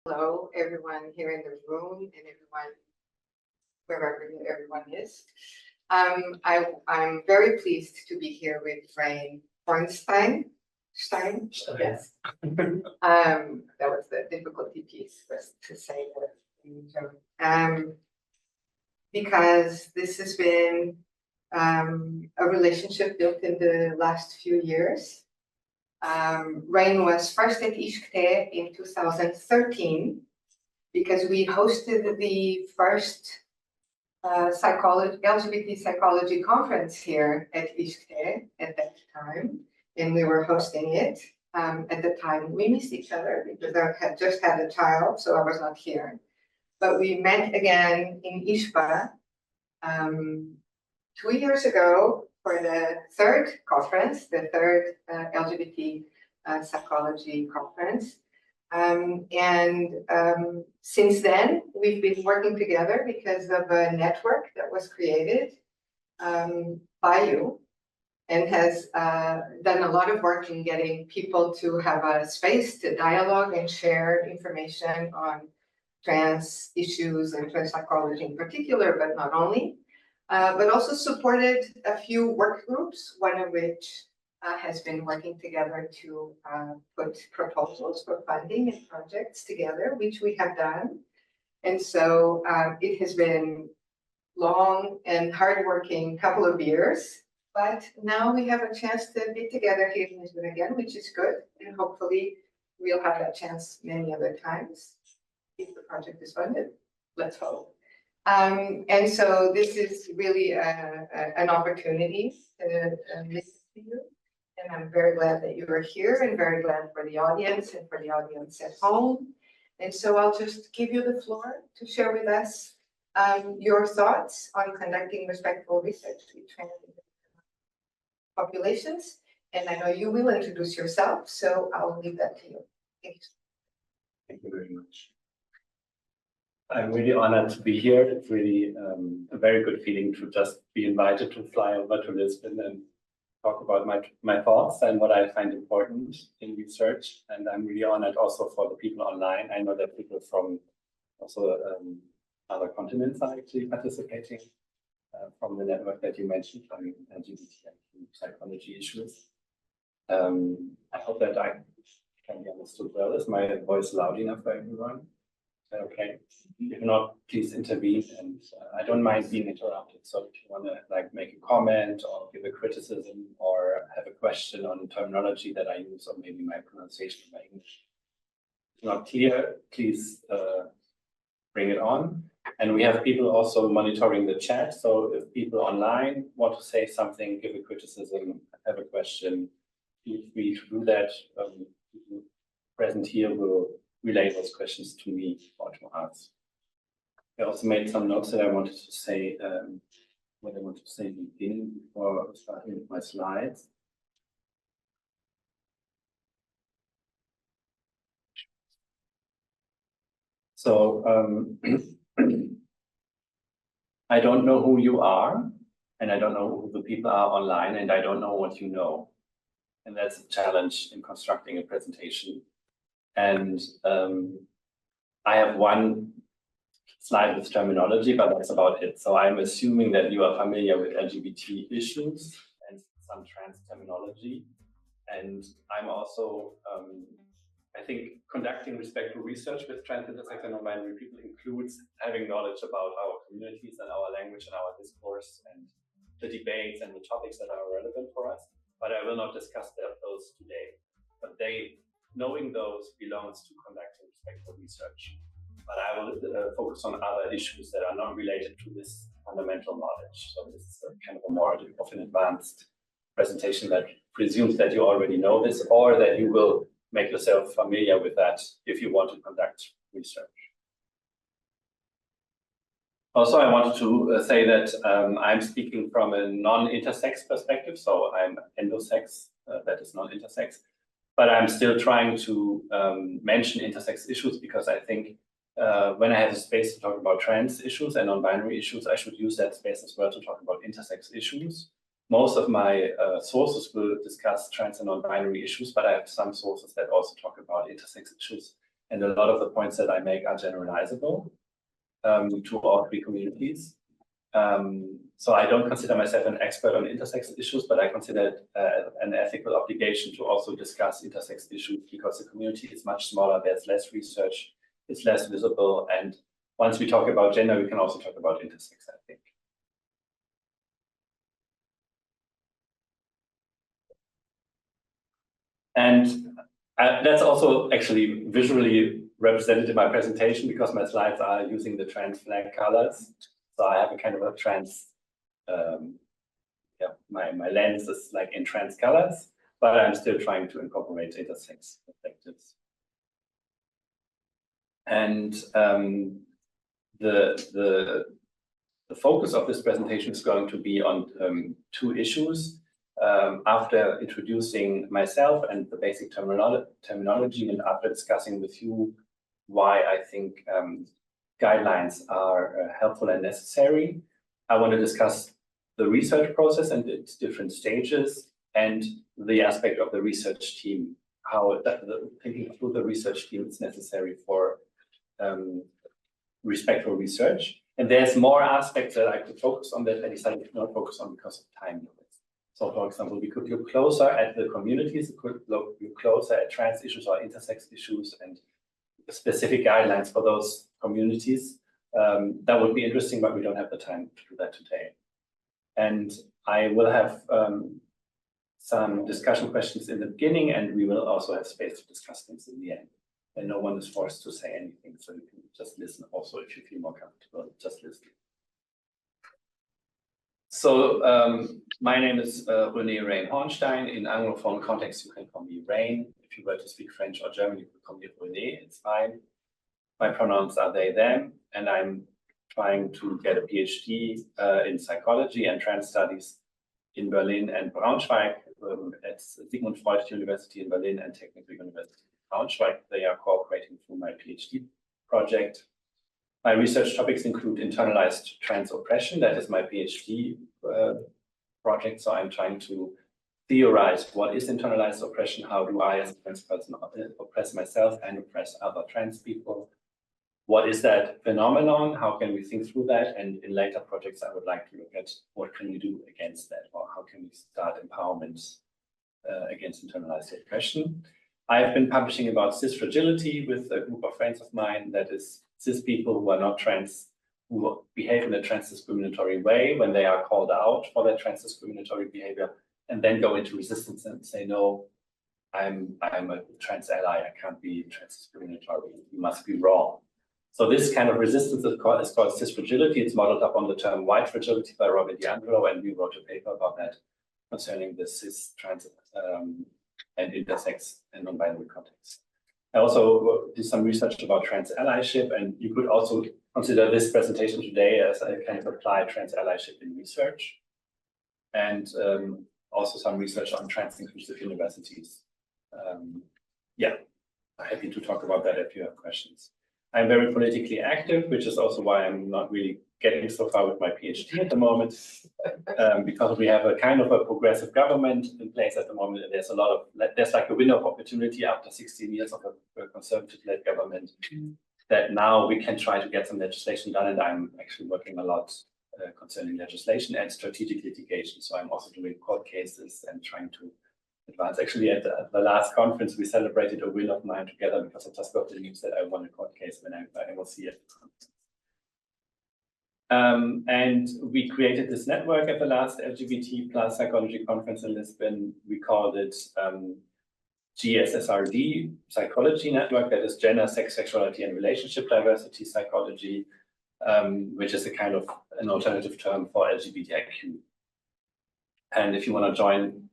Hello, everyone here in the room and everyone, wherever everyone is. I'm very pleased to be here with Rain Bornstein. Yes. That was the difficulty piece, was to say that. Because this has been a relationship built in the last few years. Rain was first at ISCTE in 2013 because we hosted the first LGBT psychology conference here at ISCTE at that time, and we were hosting it. At the time, we missed each other because I had just had a child, so I was not here. But we met again in ISPA 2 years ago for the third conference, the third LGBT psychology conference. Since then, we've been working together because of a network that was created by you and has done a lot of work in getting people to have a space to dialogue and share information on trans issues and trans psychology in particular, but not only. But also supported a few work groups, one of which has been working together to put proposals for funding and projects together, which we have done. And so it has been long and hardworking couple of years, but now we have a chance to be together here in Lisbon again, which is good. And hopefully we'll have that chance many other times if the project is funded. Let's hope. And so this is really an opportunity to listen to you. And I'm very glad that you are here and very glad for the audience and for the audience at home. And so I'll just give you the floor to share with us your thoughts on conducting respectful research with trans populations. And I know you will introduce yourself, so I'll leave that to you. Thank you. Thank you very much. I'm really honored to be here. It's really a very good feeling to just be invited to fly over to Lisbon and talk about my thoughts and what I find important in research. And I'm really honored also for the people online. I know that people from also other continents are actually participating from the network that you mentioned, from LGBT and psychology issues. I hope that I can be understood well. Is my voice loud enough for everyone? Okay. If not, please intervene, and I don't mind being interrupted. So if you want to make a comment or give a criticism or have a question on terminology that I use, or maybe my pronunciation of my English is not clear, please bring it on. And we have people also monitoring the chat. So if people online want to say something, give a criticism, have a question, feel free to do that. People present here will relay those questions to me or to us. I also made some notes that I wanted to say, what I wanted to say in the beginning before starting with my slides. So I don't know who you are, and I don't know who the people are online, and I don't know what you know. And that's a challenge in constructing a presentation. And I have one slide with terminology, but that's about it. So I'm assuming that you are familiar with LGBT issues and some trans terminology. And I'm also, I think, conducting respectful research with trans, intersex, and non-binary people includes having knowledge about our communities and our language and our discourse and the debates and the topics that are relevant for us. But I will not discuss those today. But knowing those belongs to conducting respectful research. But I will focus on other issues that are not related to this fundamental knowledge. So this is kind of a more of an advanced presentation that presumes that you already know this, or that you will make yourself familiar with that if you want to conduct research. Also, I wanted to say that I'm speaking from a non-intersex perspective. So I'm endosex, that is not intersex. But I'm still trying to mention intersex issues because I think when I have a space to talk about trans issues and non-binary issues, I should use that space as well to talk about intersex issues. Most of my sources will discuss trans and non-binary issues, but I have some sources that also talk about intersex issues. And a lot of the points that I make are generalizable to all three communities. So I don't consider myself an expert on intersex issues, but I consider it an ethical obligation to also discuss intersex issues because the community is much smaller, there's less research, it's less visible, and once we talk about gender, we can also talk about intersex, I think. And that's also actually visually represented in my presentation because my slides are using the trans flag colors. So I have a kind of a trans, my lens is like in trans colors, but I'm still trying to incorporate intersex perspectives. And the focus of this presentation is going to be on two issues. After introducing myself and the basic terminology, and after discussing with you why I think guidelines are helpful and necessary, I want to discuss the research process and its different stages and the aspect of the research team, how thinking through the research team is necessary for respectful research. And there's more aspects that I could focus on that I decided to not focus on because of time limits. So for example, we could look closer at the communities, we could look closer at trans issues or intersex issues and specific guidelines for those communities. That would be interesting, but we don't have the time to do that today. And I will have some discussion questions in the beginning, and we will also have space to discuss things in the end. And no one is forced to say anything, so you can just listen also if you feel more comfortable, just listen. So my name is René Rain Hornstein. In Anglophone context, you can call me Rain. If you were to speak French or German, you could call me René, it's fine. My pronouns are they, them, and I'm trying to get a PhD in psychology and trans studies in Berlin and Braunschweig at Sigmund Freud University in Berlin and Technical University in Braunschweig. They are cooperating through my PhD project. My research topics include internalized trans oppression. That is my PhD project. So I'm trying to theorize what is internalized oppression, how do I as a trans person oppress myself and oppress other trans people? What is that phenomenon? How can we think through that? And in later projects, I would like to look at what can we do against that, or how can we start empowerment against internalized oppression. I've been publishing about cis fragility with a group of friends of mine, that is cis people who are not trans, who behave in a trans discriminatory way when they are called out for their trans discriminatory behavior, and then go into resistance and say, no, I'm a trans ally, I can't be trans discriminatory, you must be wrong. So this kind of resistance is called cis fragility. It's modeled up on the term white fragility by Robert DiAngelo, and we wrote a paper about that concerning the cis, trans, and intersex and non-binary context. I also did some research about trans allyship, and you could also consider this presentation today as a kind of applied trans allyship in research, and also some research on trans inclusive universities. Yeah, I'm happy to talk about that if you have questions. I'm very politically active, which is also why I'm not really getting so far with my PhD at the moment, because we have a kind of a progressive government in place at the moment. And there's a lot of, there's like a window of opportunity after 16 years of a conservative-led government that now we can try to get some legislation done. And I'm actually working a lot concerning legislation and strategic litigation. So I'm also doing court cases and trying to advance. Actually, at the last conference, we celebrated a win of mine together because I just got the news that I won a court case when I was here at the conference. And we created this network at the last LGBT plus psychology conference in Lisbon. We called it GSSRD, Psychology Network, that is Gender, Sex, Sexuality, and Relationship Diversity Psychology, which is a kind of an alternative term for LGBTIQ. And if you want to join,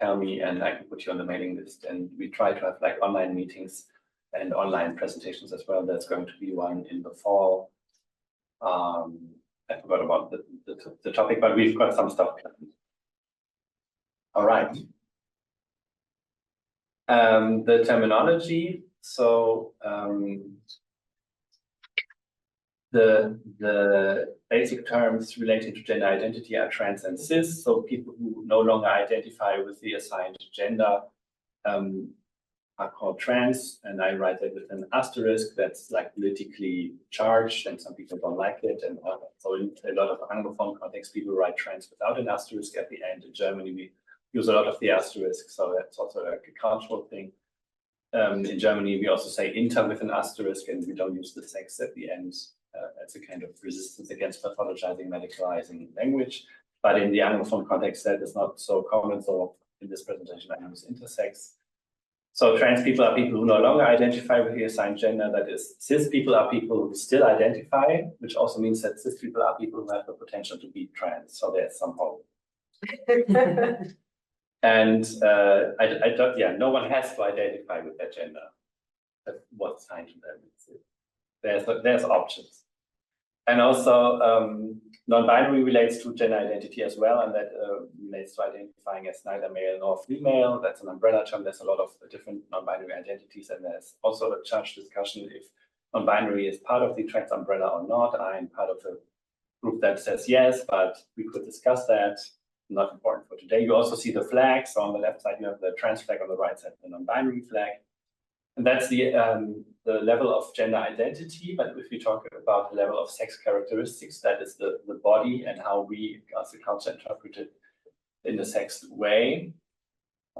tell me and I can put you on the mailing list. And we try to have like online meetings and online presentations as well. There's going to be one in the fall. I forgot about the topic, but we've got some stuff planned. All right. The terminology. So the basic terms relating to gender identity are trans and cis. So people who no longer identify with the assigned gender are called trans, and I write that with an asterisk that's like politically charged, and some people don't like it. And so in a lot of Anglophone contexts, people write trans without an asterisk at the end. In Germany, we use a lot of the asterisk, so that's also like a cultural thing. In Germany, we also say inter with an asterisk, and we don't use the sex at the end. As a kind of resistance against pathologizing, medicalizing language. But in the Anglophone context, that is not so common. So in this presentation, I use intersex. So trans people are people who no longer identify with the assigned gender. That is, cis people are people who still identify, which also means that cis people are people who have the potential to be trans. So there's some hope. And I don't, yeah, no one has to identify with that gender. That's what's assigned to them. There's options. And also, non-binary relates to gender identity as well, and that relates to identifying as neither male nor female. That's an umbrella term. There's a lot of different non-binary identities, and there's also a charged discussion if non-binary is part of the trans umbrella or not. I'm part of a group that says yes, but we could discuss that. Not important for today. You also see the flag. So on the left side, you have the trans flag, on the right side, the non-binary flag. And that's the level of gender identity. But if we talk about the level of sex characteristics, that is the body and how we as a culture interpret it in a sex way.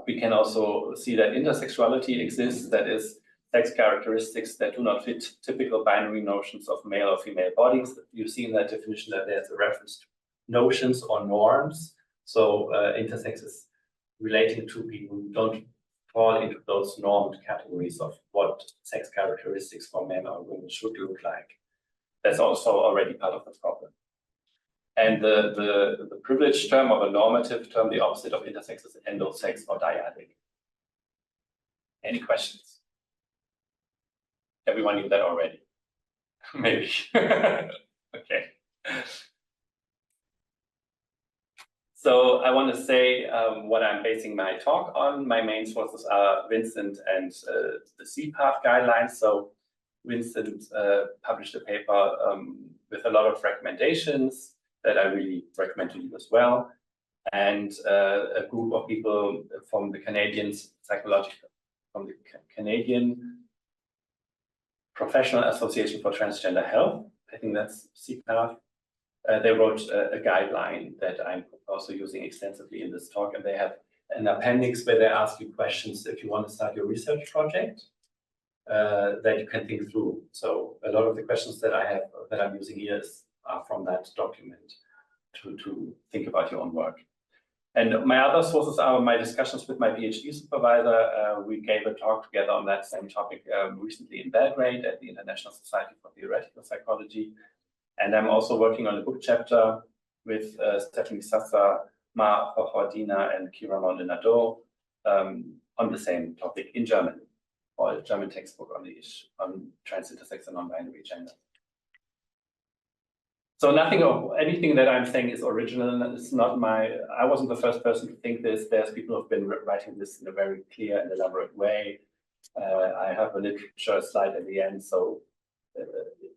We can also see that intersexuality exists, that is sex characteristics that do not fit typical binary notions of male or female bodies. You see in that definition that there's a reference to notions or norms. So intersex is relating to people who don't fall into those normed categories of what sex characteristics for men or women should look like. That's also already part of the problem. And the privileged term or the normative term, the opposite of intersex, is endosex or dyadic. Any questions? Everyone knew that already? Maybe. Okay. So I want to say what I'm basing my talk on. My main sources are Vincent and the CPAth guidelines. So Vincent published a paper with a lot of recommendations that I really recommend to you as well. And a group of people from the Canadian Professional Association for Transgender Health. I think that's CPAth. They wrote a guideline that I'm also using extensively in this talk, and they have an appendix where they ask you questions if you want to start your research project that you can think through. So a lot of the questions that I have that I'm using here are from that document to think about your own work. And my other sources are my discussions with my PhD supervisor. We gave a talk together on that same topic recently in Belgrade at the International Society for Theoretical Psychology. And I'm also working on a book chapter with Stephanie Sassa, Ma Hohodina, and Kira Maldonado on the same topic in German, or a German textbook on trans, intersex, and non-binary gender. So anything that I'm saying is original. It's not I wasn't the first person to think this. There's people who've been writing this in a very clear and elaborate way. I have a literature slide at the end, so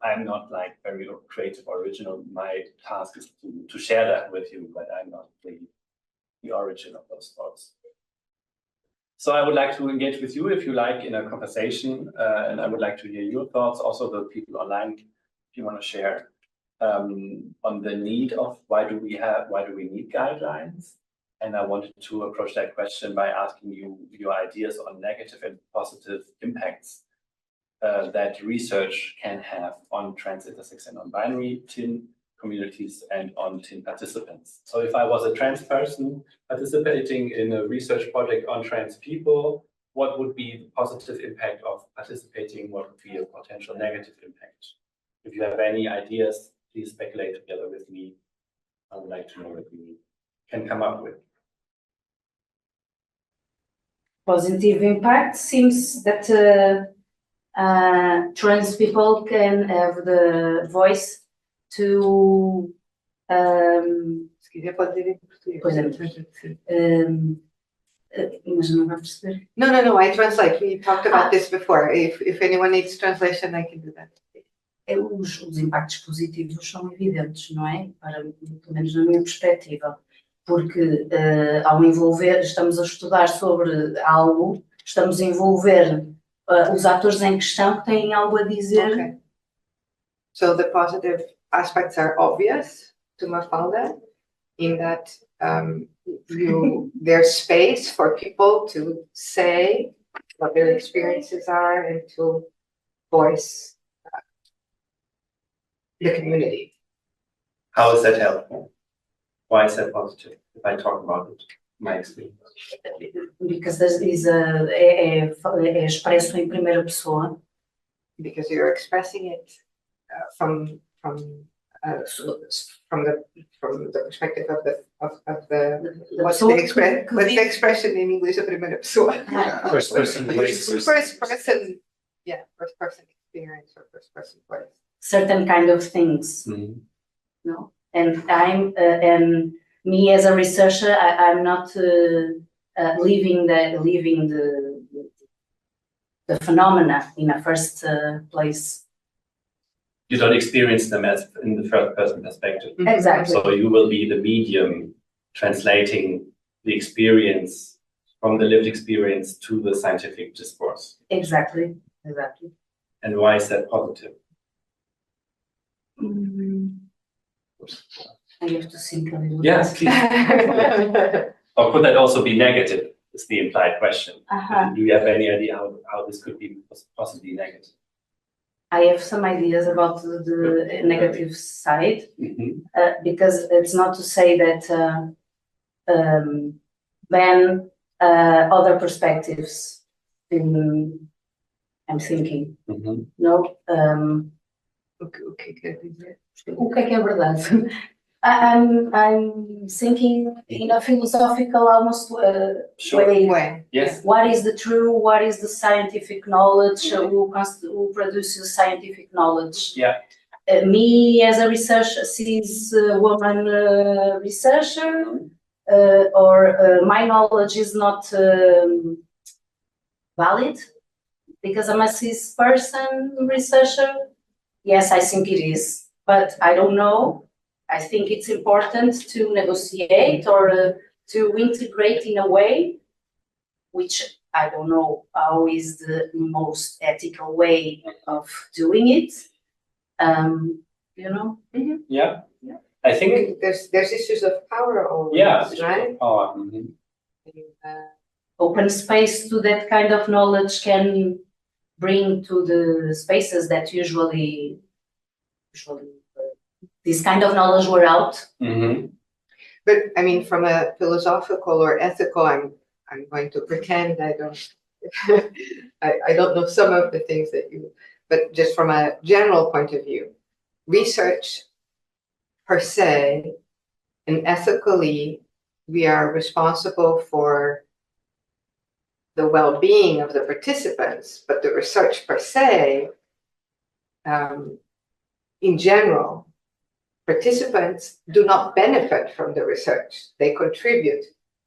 I'm not like very creative or original. My task is to share that with you, but I'm not the origin of those thoughts. So I would like to engage with you, if you like, in a conversation, and I would like to hear your thoughts. Also, the people online, if you want to share on the need of why do we need guidelines? And I wanted to approach that question by asking you your ideas on negative and positive impacts that research can have on trans, intersex, and non-binary TIN communities and on TIN participants. So if I was a trans person participating in a research project on trans people, what would be the positive impact of participating? What would be a potential negative impact? If you have any ideas, please speculate together with me. I would like to know what we can come up with. Positive impact seems that trans people can have the voice to Se quiser pode dizer em português. mas não vai perceber. No, I translate. We talked about this before. If anyone needs translation, I can do that. Os impactos positivos são evidentes, não é? Pelo menos na minha perspectiva. Porque ao estamos a estudar sobre algo estamos a envolver os atores em questão que têm algo a dizer. Okay. So the positive aspects are obvious to Mafalda in that there's space for people to say what their experiences are and to voice the community. How is that helpful? Why is that positive? If I talk about it, my experience. Because this is é expresso em primeira pessoa. Because you're expressing it from the perspective of the what's the expression in English of primeira pessoa? First person voice. First person experience or first person voice. Certain kind of things. Mm-hmm. No, and and me as a researcher, I'm not living the phenomena in a first place. You don't experience them as in the first person perspective. Exactly. So you will be the medium translating the experience from the lived experience to the scientific discourse. Exactly. And why is that positive? I have to think a little Yes, bit. please. Or could that also be negative? Is the implied question. Do you have any idea how this could be possibly negative? I have some ideas about the negative side, because it's not to say that ban other perspectives. I'm thinking, no. O que quer dizer? O que é verdade? I'm thinking in a philosophical almost way. Way. Yes. What is the true? What is the scientific knowledge? Who produces scientific knowledge? Yeah. Me as a researcher, cis woman researcher, or my knowledge is not valid because I'm a cis person researcher. Yes, I think it is, but I don't know. I think it's important to negotiate or to integrate in a way, which I don't know how is the most ethical way of doing it. You know? Mm-hmm. Yeah. I think there's issues of power always, right? Power. Open space to that kind of knowledge can bring to the spaces that usually this kind of knowledge were out. But I mean, from a philosophical or ethical, I'm going to pretend I don't I don't know some of the things that you, but just from a general point of view, research per se and ethically, we are responsible for the well-being of the participants, but the research per se, in general, participants do not benefit from the research. They contribute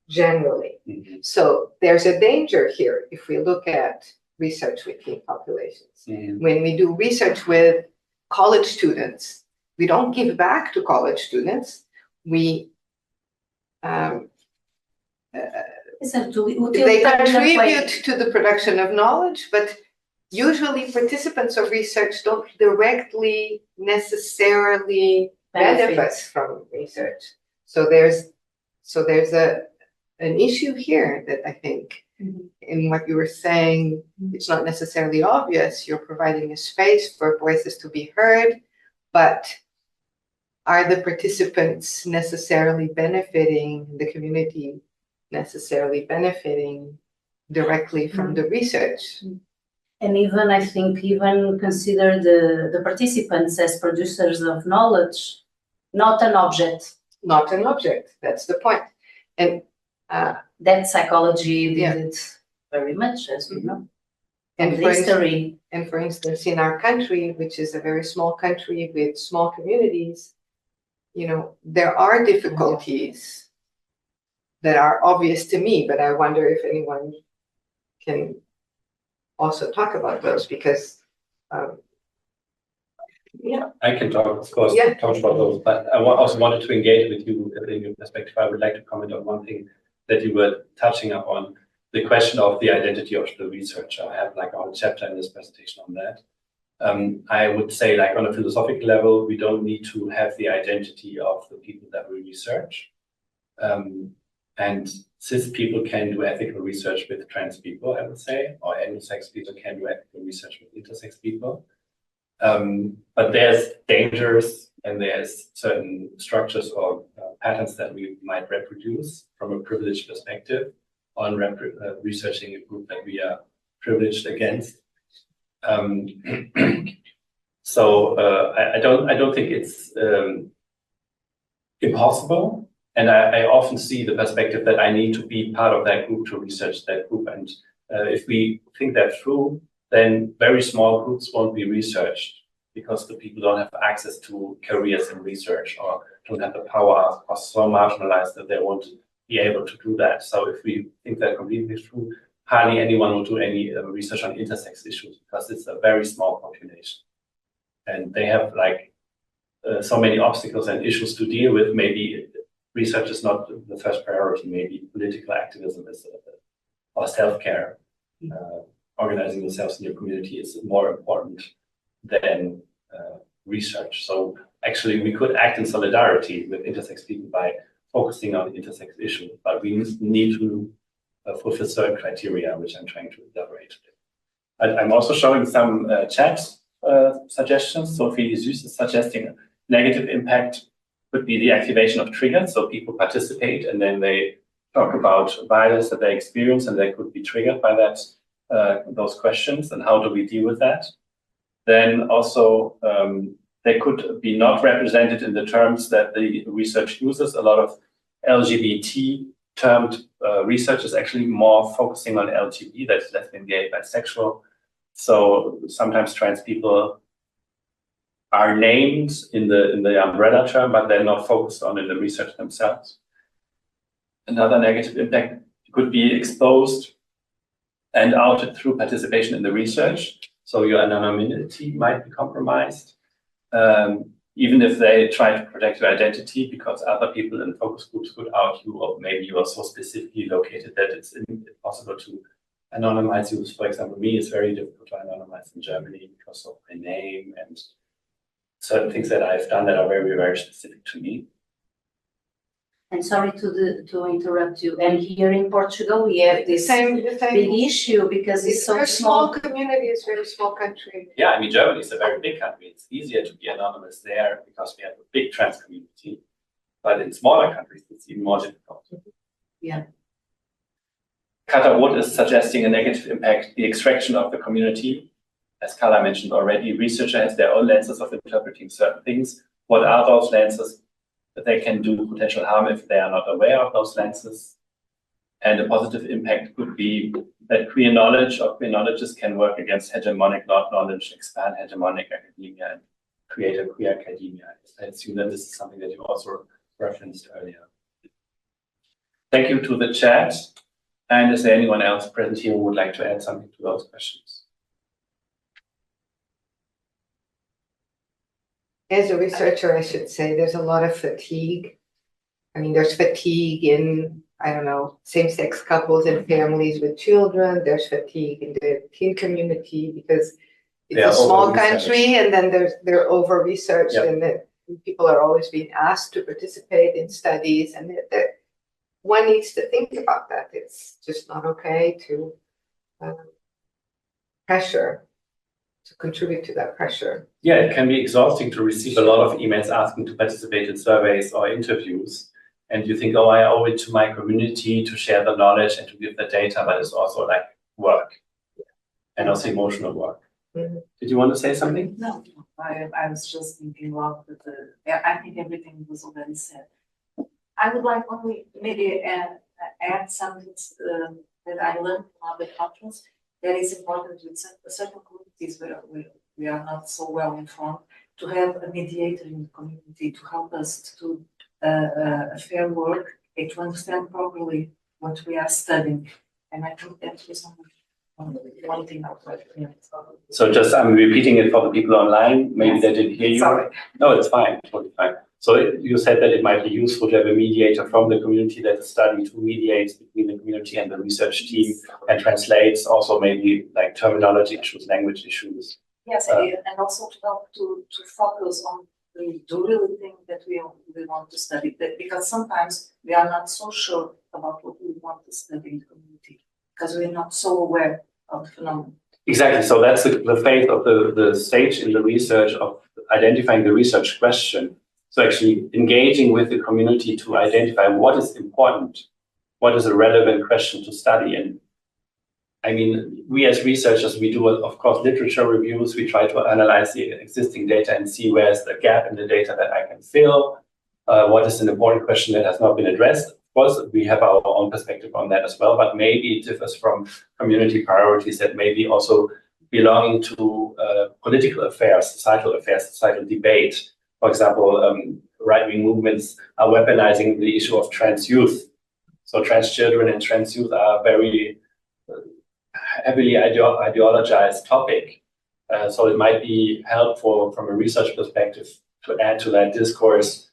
generally. So there's a danger here if we look at research with teen populations. When we do research with college students, we don't give back to college students. We they contribute to the production of knowledge, but usually participants of research don't directly necessarily benefit from research. So there's an issue here that I think in what you were saying, it's not necessarily obvious. You're providing a space for voices to be heard, but are the participants necessarily benefiting, the community necessarily benefiting directly from the research? And even, I think, even consider the participants as producers of knowledge, not an object. Not an object, that's the point. And that psychology did it very much, as we know. And history. And for instance, in our country, which is a very small country with small communities, you know, there are difficulties that are obvious to me, but I wonder if anyone can also talk about those, because I can talk, of course, talk about those, but I also wanted to engage with you in your perspective. I would like to comment on one thing that you were touching upon, the question of the identity of the researcher. I have like a whole chapter in this presentation on that. I would say, like on a philosophical level, we don't need to have the identity of the people that we research. And cis people can do ethical research with trans people, I would say, or intersex people can do ethical research with intersex people. But there's dangers and there's certain structures or patterns that we might reproduce from a privileged perspective on researching a group that we are privileged against. So I don't think it's impossible. And I often see the perspective that I need to be part of that group to research that group. And if we think that through, then very small groups won't be researched because the people don't have access to careers in research or don't have the power, are so marginalized that they won't be able to do that. So if we think that completely through, hardly anyone will do any research on intersex issues because it's a very small population. And they have like so many obstacles and issues to deal with. Maybe research is not the first priority. Maybe political activism is, or self-care, organizing yourselves in your community is more important than research. So actually, we could act in solidarity with intersex people by focusing on the intersex issue, but we need to fulfill certain criteria, which I'm trying to elaborate. I'm also showing some chat suggestions. Sophie Süß is suggesting negative impact could be the activation of triggers. So people participate and then they talk about violence that they experience and they could be triggered by that, those questions, and how do we deal with that? Then also they could be not represented in the terms that the research uses. A lot of LGBT termed research is actually more focusing on LGBT, that's lesbian, gay, bisexual. So sometimes trans people are named in the umbrella term, but they're not focused on in the research themselves. Another negative impact could be exposed and outed through participation in the research. So your anonymity might be compromised, even if they try to protect your identity, because other people in focus groups could out you, or maybe you are so specifically located that it's impossible to anonymize you. For example, me, it's very difficult to anonymize in Germany because of my name and certain things that I've done that are very, very specific to me. And sorry to interrupt you. And here in Portugal, we have this same big issue because it's so a small. small community, it's a very small country. Yeah, I mean, Germany is a very big country. It's easier to be anonymous there because we have a big trans community. But in smaller countries, it's even more difficult. Yeah. Kata Wood is suggesting a negative impact, the extraction of the community. As Carla mentioned already, researchers have their own lenses of interpreting certain things. What are those lenses? That they can do potential harm if they are not aware of those lenses. And a positive impact could be that queer knowledge or queer knowledges can work against hegemonic knowledge, expand hegemonic academia, and create a queer academia. I assume that this is something that you also referenced earlier. Thank you to the chat. And is there anyone else present here who would like to add something to those questions? As a researcher, I should say, there's a lot of fatigue. I mean, there's fatigue in, I don't know, same-sex couples and families with children. There's fatigue in the teen community because it's a small country, and then they're over-researched, yep. And that people are always being asked to participate in studies, and one needs to think about that. It's just not okay to contribute to that pressure. Yeah, it can be exhausting to receive a lot of emails asking to participate in surveys or interviews. And you think, oh, I owe it to my community to share the knowledge and to give the data, but it's also like work and also emotional work. Mm-hmm. Did you want to say something? No, I was just thinking about I think everything was already said. I would like only maybe add something that I learned from other countries. That is important with certain communities where we are not so well informed, to have a mediator in the community to help us to do a fair work and to understand properly what we are studying. And I think that is one thing I would like to. So just I'm repeating it for the people online. Maybe yes. They didn't hear you. Sorry. No, it's fine, totally fine. So you said that it might be useful to have a mediator from the community that is studying to mediate between the community and the research team and translates also maybe like terminology issues, language issues. Yes, and also to help to focus on the real thing that we want to study. Because sometimes we are not so sure about what we want to study in the community because we're not so aware of the phenomenon. Exactly. So that's the phase of the stage in the research of identifying the research question. So actually engaging with the community to identify what is important, what is a relevant question to study. And I mean, we as researchers, we do, of course, literature reviews. We try to analyze the existing data and see where's the gap in the data that I can fill. What is an important question that has not been addressed? Of course, we have our own perspective on that as well, but maybe it differs from community priorities that maybe also belonging to political affairs, societal debate. For example, right-wing movements are weaponizing the issue of trans youth. So trans children and trans youth are very heavily ideologized topic. So it might be helpful from a research perspective to add to that discourse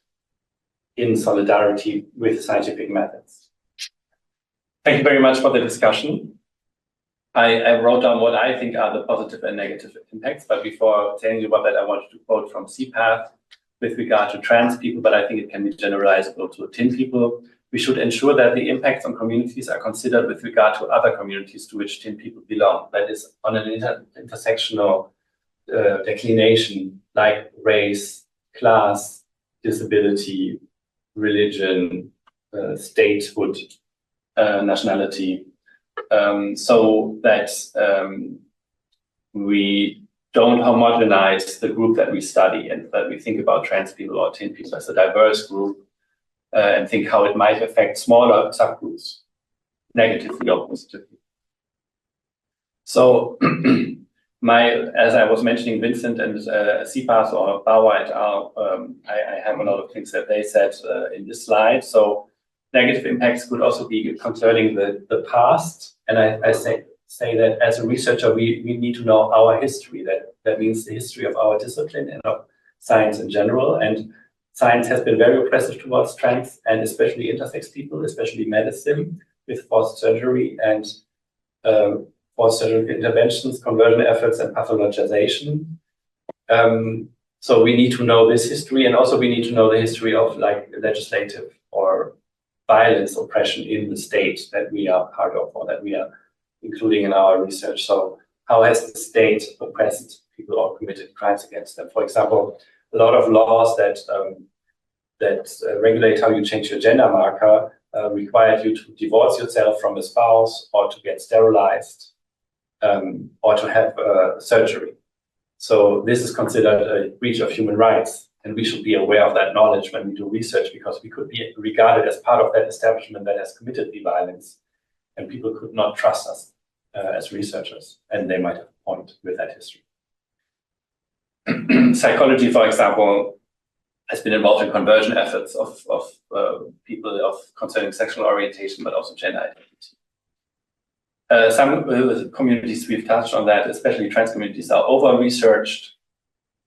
in solidarity with scientific methods. Thank you very much for the discussion. I wrote down what I think are the positive and negative impacts, but before telling you about that, I wanted to quote from CPATH with regard to trans people, but I think it can be generalizable to TIN people. We should ensure that the impacts on communities are considered with regard to other communities to which TIN people belong. That is on an intersectional declination like race, class, disability, religion, statehood, nationality, so that we don't homogenize the group that we study and that we think about trans people or TIN people as a diverse group and think how it might affect smaller subgroups, negatively or positively. So as I was mentioning, Vincent and CPATH or Bauer et al., I have a lot of things that they said in this slide. So negative impacts could also be concerning the past. And I say that as a researcher, we need to know our history. That means the history of our discipline and of science in general. And science has been very oppressive towards trans and especially intersex people, especially medicine with forced surgery and forced surgical interventions, conversion efforts, and pathologization. So we need to know this history, and also we need to know the history of like legislative or violence, oppression in the state that we are part of or that we are including in our research. So how has the state oppressed people or committed crimes against them? For example, a lot of laws that regulate how you change your gender marker required you to divorce yourself from a spouse or to get sterilized or to have surgery. So this is considered a breach of human rights, and we should be aware of that knowledge when we do research, because we could be regarded as part of that establishment that has committed the violence, and people could not trust us as researchers, and they might have a point with that history. Psychology, for example, has been involved in conversion efforts of people concerning sexual orientation, but also gender identity. Some communities, we've touched on that, especially trans communities, are over-researched,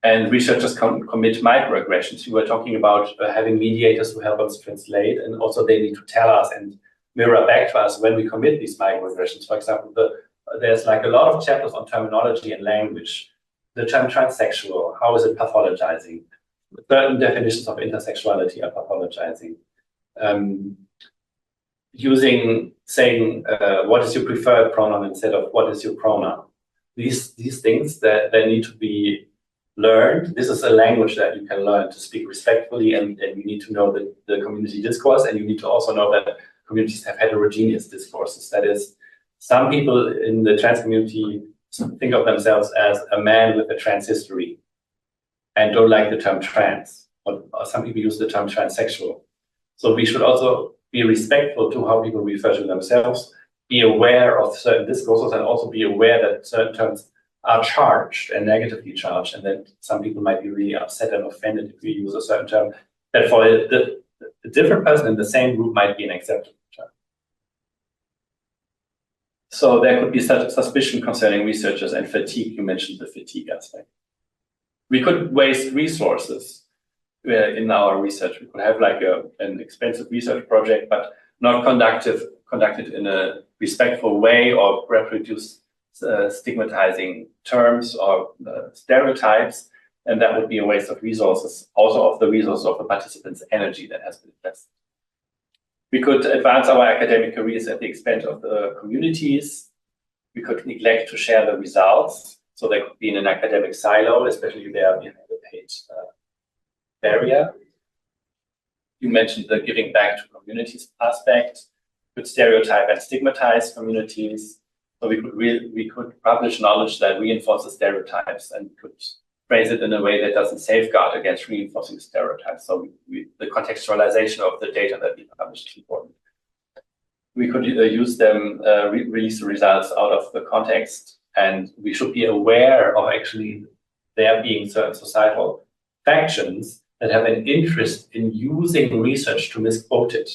and researchers commit microaggressions. We were talking about having mediators who help us translate, and also they need to tell us and mirror back to us when we commit these microaggressions. For example, there's like a lot of chapters on terminology and language. The term transsexual, how is it pathologizing? Certain definitions of intersexuality are pathologizing. Saying what is your preferred pronoun instead of what is your pronoun. These things that they need to be learned. This is a language that you can learn to speak respectfully, and you need to know the community discourse, and you need to also know that communities have heterogeneous discourses. That is, some people in the trans community think of themselves as a man with a trans history and don't like the term trans, or some people use the term transsexual. So we should also be respectful to how people refer to themselves, be aware of certain discourses, and also be aware that certain terms are charged and negatively charged, and that some people might be really upset and offended if we use a certain term that for a different person in the same group might be an acceptable term. So there could be such suspicion concerning researchers and fatigue. You mentioned the fatigue aspect. We could waste resources. in our research. We could have like an expensive research project, but not conducted in a respectful way or reproduce stigmatizing terms or stereotypes. And that would be a waste of resources, also of the resources of the participants' energy that has been invested. We could advance our academic careers at the expense of the communities. We could neglect to share the results. So they could be in an academic silo, especially if they are behind the page barrier. You mentioned the giving back to communities aspect. We could stereotype and stigmatize communities. So we could publish knowledge that reinforces stereotypes and could phrase it in a way that doesn't safeguard against reinforcing stereotypes. So the contextualization of the data that we publish is important. We could use them, release the results out of the context, and we should be aware of actually there being certain societal factions that have an interest in using research to misquote it.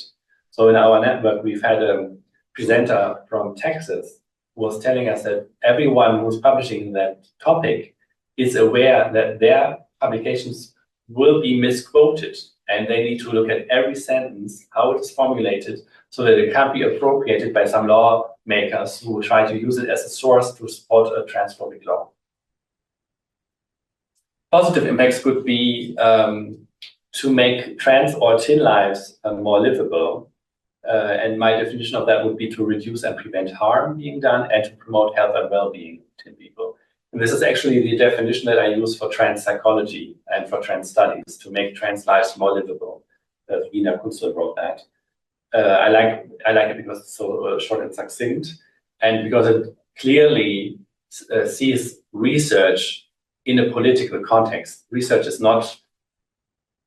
So in our network, we've had a presenter from Texas who was telling us that everyone who's publishing that topic is aware that their publications will be misquoted, and they need to look at every sentence, how it is formulated, so that it can't be appropriated by some lawmakers who try to use it as a source to support a transphobic law. Positive impacts could be to make trans or teen lives more livable. And my definition of that would be to reduce and prevent harm being done and to promote health and well-being of teen people. And this is actually the definition that I use for trans psychology and for trans studies, to make trans lives more livable. Wiener Kunzel wrote that. I like it because it's so short and succinct, and because it clearly sees research in a political context. Research is not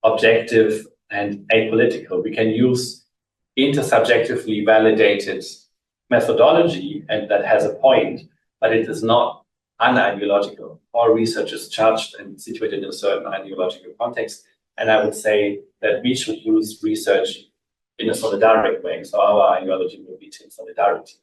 objective and apolitical. We can use intersubjectively validated methodology, and that has a point, but it is not unideological. All research is judged and situated in a certain ideological context, and I would say that we should use research in a solidaric way. So our ideology will be in solidarity.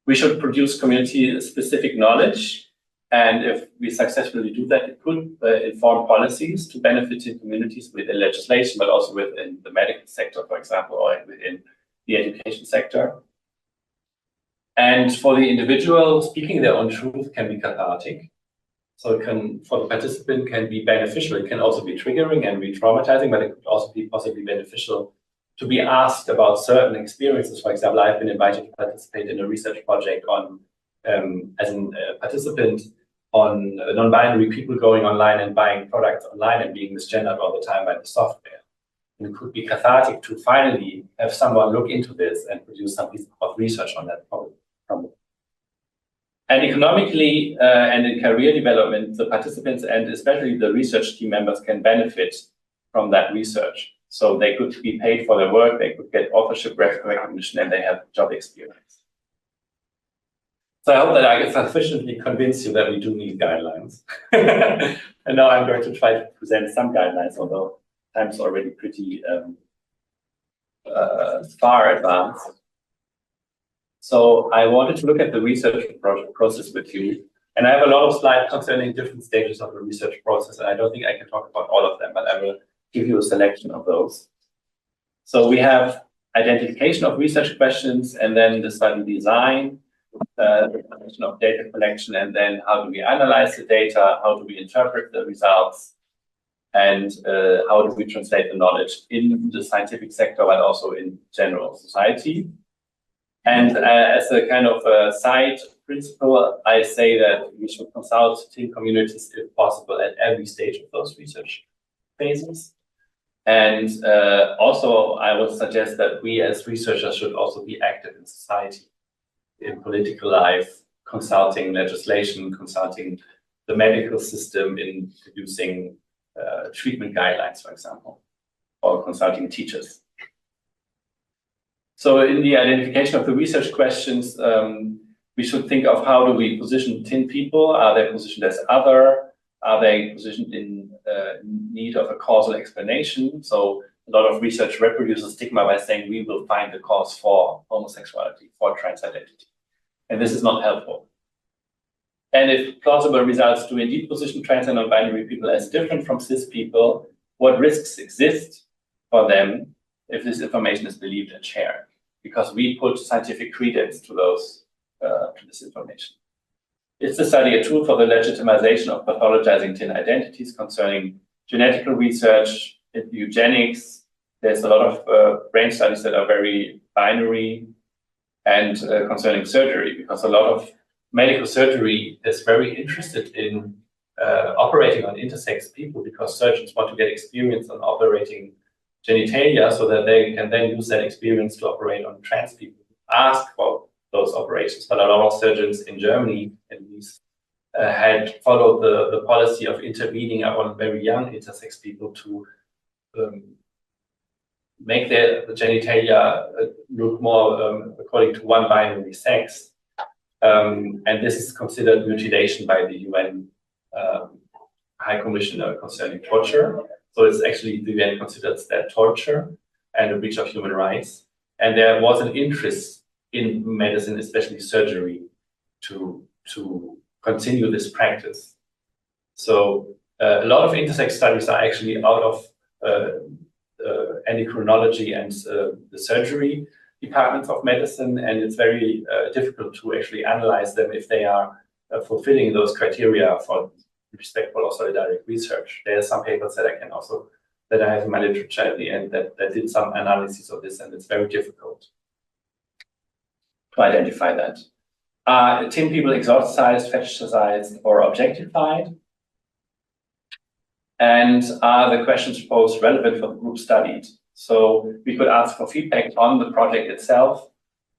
We should produce community-specific knowledge, and if we successfully do that, it could inform policies to benefit in communities within legislation, but also within the medical sector, for example, or within the education sector. And for the individual, speaking their own truth can be cathartic. So it can, for the participant, can be beneficial. It can also be triggering and re-traumatizing, but it could also be possibly beneficial to be asked about certain experiences. For example, I've been invited to participate in a research project on, as a participant, on non-binary people going online and buying products online and being misgendered all the time by the software. And it could be cathartic to finally have someone look into this and produce some piece of research on that problem. And economically and in career development, the participants and especially the research team members can benefit from that research. So they could be paid for their work, they could get authorship recognition, and they have job experience. So I hope that I can sufficiently convince you that we do need guidelines. And now I'm going to try to present some guidelines, although time's already pretty far advanced. So I wanted to look at the research process with you. And I have a lot of slides concerning different stages of the research process, and I don't think I can talk about all of them, but I will give you a selection of those. So we have identification of research questions, and then the study design, the question of data collection, and then how do we analyze the data, how do we interpret the results, and how do we translate the knowledge in the scientific sector, but also in general society. And as a kind of a side principle, I say that we should consult teen communities if possible at every stage of those research phases. And also, I would suggest that we as researchers should also be active in society, in political life, consulting legislation, consulting the medical system in producing treatment guidelines, for example, or consulting teachers. So in the identification of the research questions, we should think of how do we position teen people? Are they positioned as other? Are they positioned in need of a causal explanation? So a lot of research reproduces stigma by saying we will find the cause for homosexuality, for trans identity. And this is not helpful. And if plausible results do indeed position trans and non-binary people as different from cis people, what risks exist for them if this information is believed and shared? Because we put scientific credence to this information. Is the study a tool for the legitimization of pathologizing teen identities concerning genetical research, eugenics? There's a lot of brain studies that are very binary, and concerning surgery, because a lot of medical surgery is very interested in operating on intersex people, because surgeons want to get experience on operating genitalia so that they can then use that experience to operate on trans people. Ask for those operations, but a lot of surgeons in Germany at least had followed the policy of intervening on very young intersex people to make the genitalia look more according to one binary sex. And this is considered mutilation by the UN High Commissioner concerning torture. So it's actually, the UN considers that torture and a breach of human rights. And there was an interest in medicine, especially surgery, to continue this practice. So a lot of intersex studies are actually out of endocrinology and the surgery departments of medicine, and it's very difficult to actually analyze them if they are fulfilling those criteria for respectful or solidaric research. There are some papers that I have in my literature at the end that did some analysis of this, and it's very difficult to identify that. Are teen people exoticized, fetishized, or objectified? And are the questions posed relevant for the group studied? So we could ask for feedback on the project itself,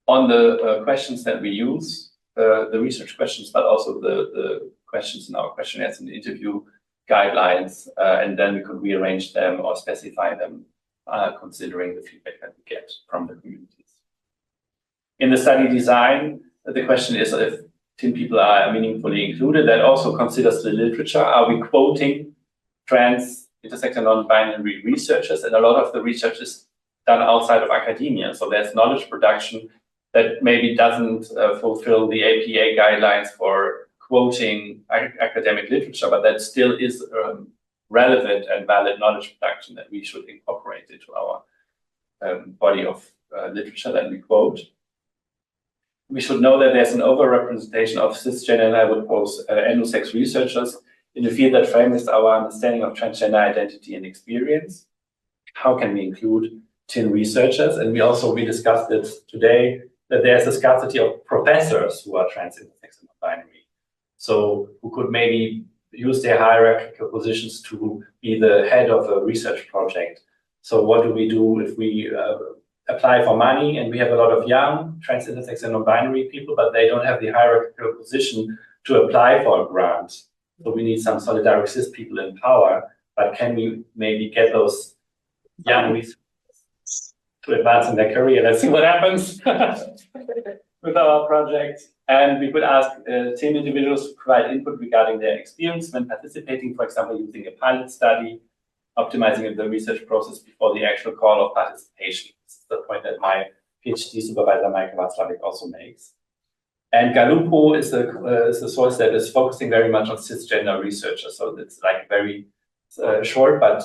on the questions that we use, the research questions, but also the questions in our questionnaires and the interview guidelines, and then we could rearrange them or specify them, considering the feedback that we get from the communities. In the study design, the question is if teen people are meaningfully included. That also considers the literature. Are we quoting trans, intersex, and non-binary researchers? And a lot of the research is done outside of academia. So there's knowledge production that maybe doesn't fulfill the APA guidelines for quoting academic literature, but that still is relevant and valid knowledge production that we should incorporate into our body of literature that we quote. We should know that there's an overrepresentation of cisgender, and I would pose endosex researchers in the field that frames our understanding of transgender identity and experience. How can we include teen researchers? And we discussed it today, that there's a scarcity of professors who are trans, intersex, and non-binary. So who could maybe use their hierarchical positions to be the head of a research project. So what do we do if we apply for money and we have a lot of young trans, intersex, and non-binary people, but they don't have the hierarchical position to apply for a grant? So we need some solidaric cis people in power, but can we maybe get those young researchers to advance in their career? Let's see what happens with our project. And we could ask teen individuals to provide input regarding their experience when participating, for example, using a pilot study, optimizing the research process before the actual call of participation. This is the point that my PhD supervisor, Michael Václavic, also makes. And Galupo is a source that is focusing very much on cisgender researchers. So it's like a very short but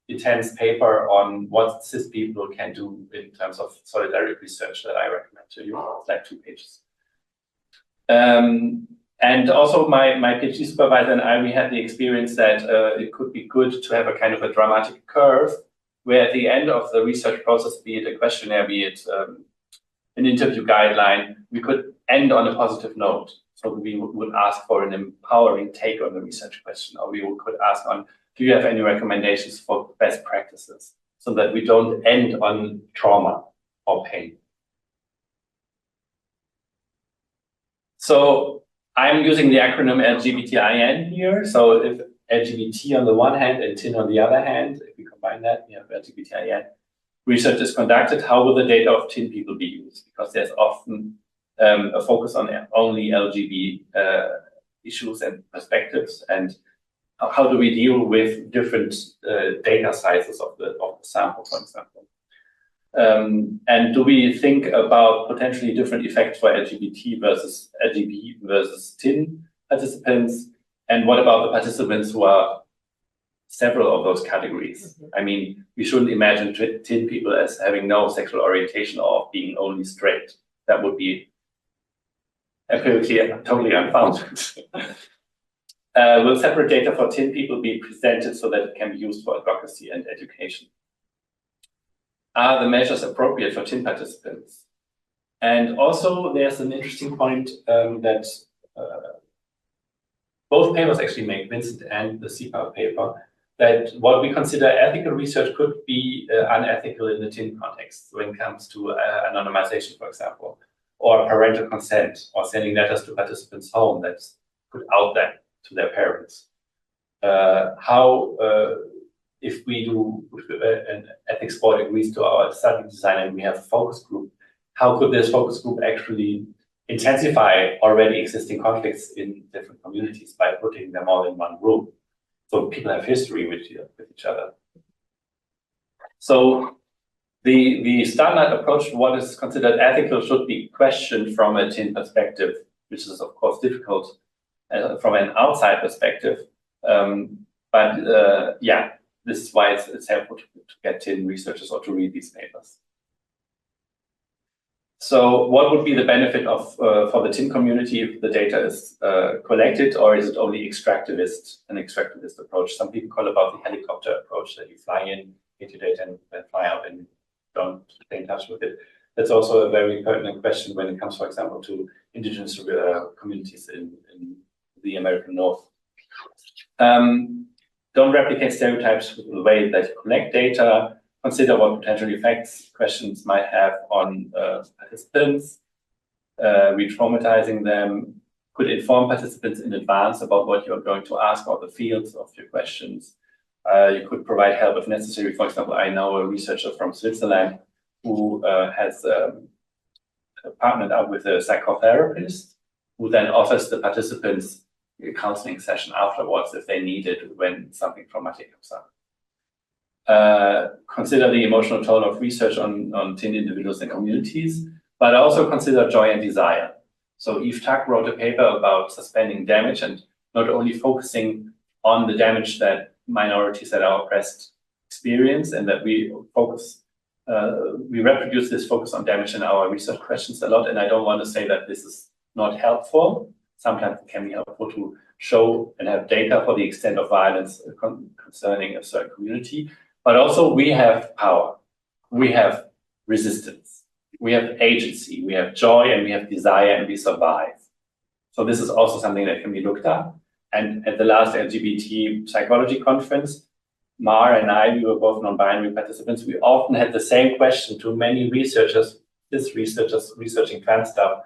intense paper on what cis people can do in terms of solidaric research that I recommend to you. It's like 2 pages. And also my PhD supervisor and I, we had the experience that it could be good to have a kind of a dramatic curve where at the end of the research process, be it a questionnaire, be it an interview guideline, we could end on a positive note. So we would ask for an empowering take on the research question, or we could ask on, do you have any recommendations for best practices, so that we don't end on trauma or pain. So I'm using the acronym LGBTIN here. So if LGBT on the one hand and TIN on the other hand, if we combine that, we have LGBTIN. Research is conducted, how will the data of TIN people be used? Because there's often a focus on only LGBT issues and perspectives, and how do we deal with different data sizes of the sample, for example. And do we think about potentially different effects for LGBT versus LGB versus TIN participants? And what about the participants who are several of those categories? I mean, we shouldn't imagine TIN people as having no sexual orientation or being only straight. That would be empirically totally unfounded. Will separate data for TIN people be presented so that it can be used for advocacy and education? Are the measures appropriate for TIN participants? And also, there's an interesting point that both papers actually make, Vincent and the CPAP paper, that what we consider ethical research could be unethical in the TIN context when it comes to anonymization, for example, or parental consent, or sending letters to participants home that could out them to their parents. If we do an ethics board agrees to our study design and we have a focus group, how could this focus group actually intensify already existing conflicts in different communities by putting them all in one room? So people have history with each other. So the standard approach to what is considered ethical should be questioned from a TIN perspective, which is of course difficult from an outside perspective. Yeah, this is why it's helpful to get TIN researchers or to read these papers. So what would be the benefit of for the TIN community if the data is collected, or is it only an extractivist approach? Some people call it about the helicopter approach, that you fly in, get your data, and then fly out and don't stay in touch with it. That's also a very pertinent question when it comes, for example, to indigenous communities in the American North. Don't replicate stereotypes with the way that you collect data. Consider what potential effects questions might have on participants, re-traumatizing them, could inform participants in advance about what you're going to ask or the fields of your questions. You could provide help if necessary. For example, I know a researcher from Switzerland who has partnered up with a psychotherapist who then offers the participants a counseling session afterwards if they need it when something traumatic comes up. Consider the emotional toll of research on TIN individuals and communities, but also consider joy and desire. So Eve Tuck wrote a paper about suspending damage and not only focusing on the damage that minorities that are oppressed experience, and that we reproduce this focus on damage in our research questions a lot. And I don't want to say that this is not helpful. Sometimes it can be helpful to show and have data for the extent of violence concerning a certain community. But also we have power, we have resistance, we have agency, we have joy, and we have desire, and we survive. So this is also something that can be looked at. And at the last LGBT psychology conference, Mar and I, we were both non-binary participants. We often had the same question to many researchers, researching trans stuff.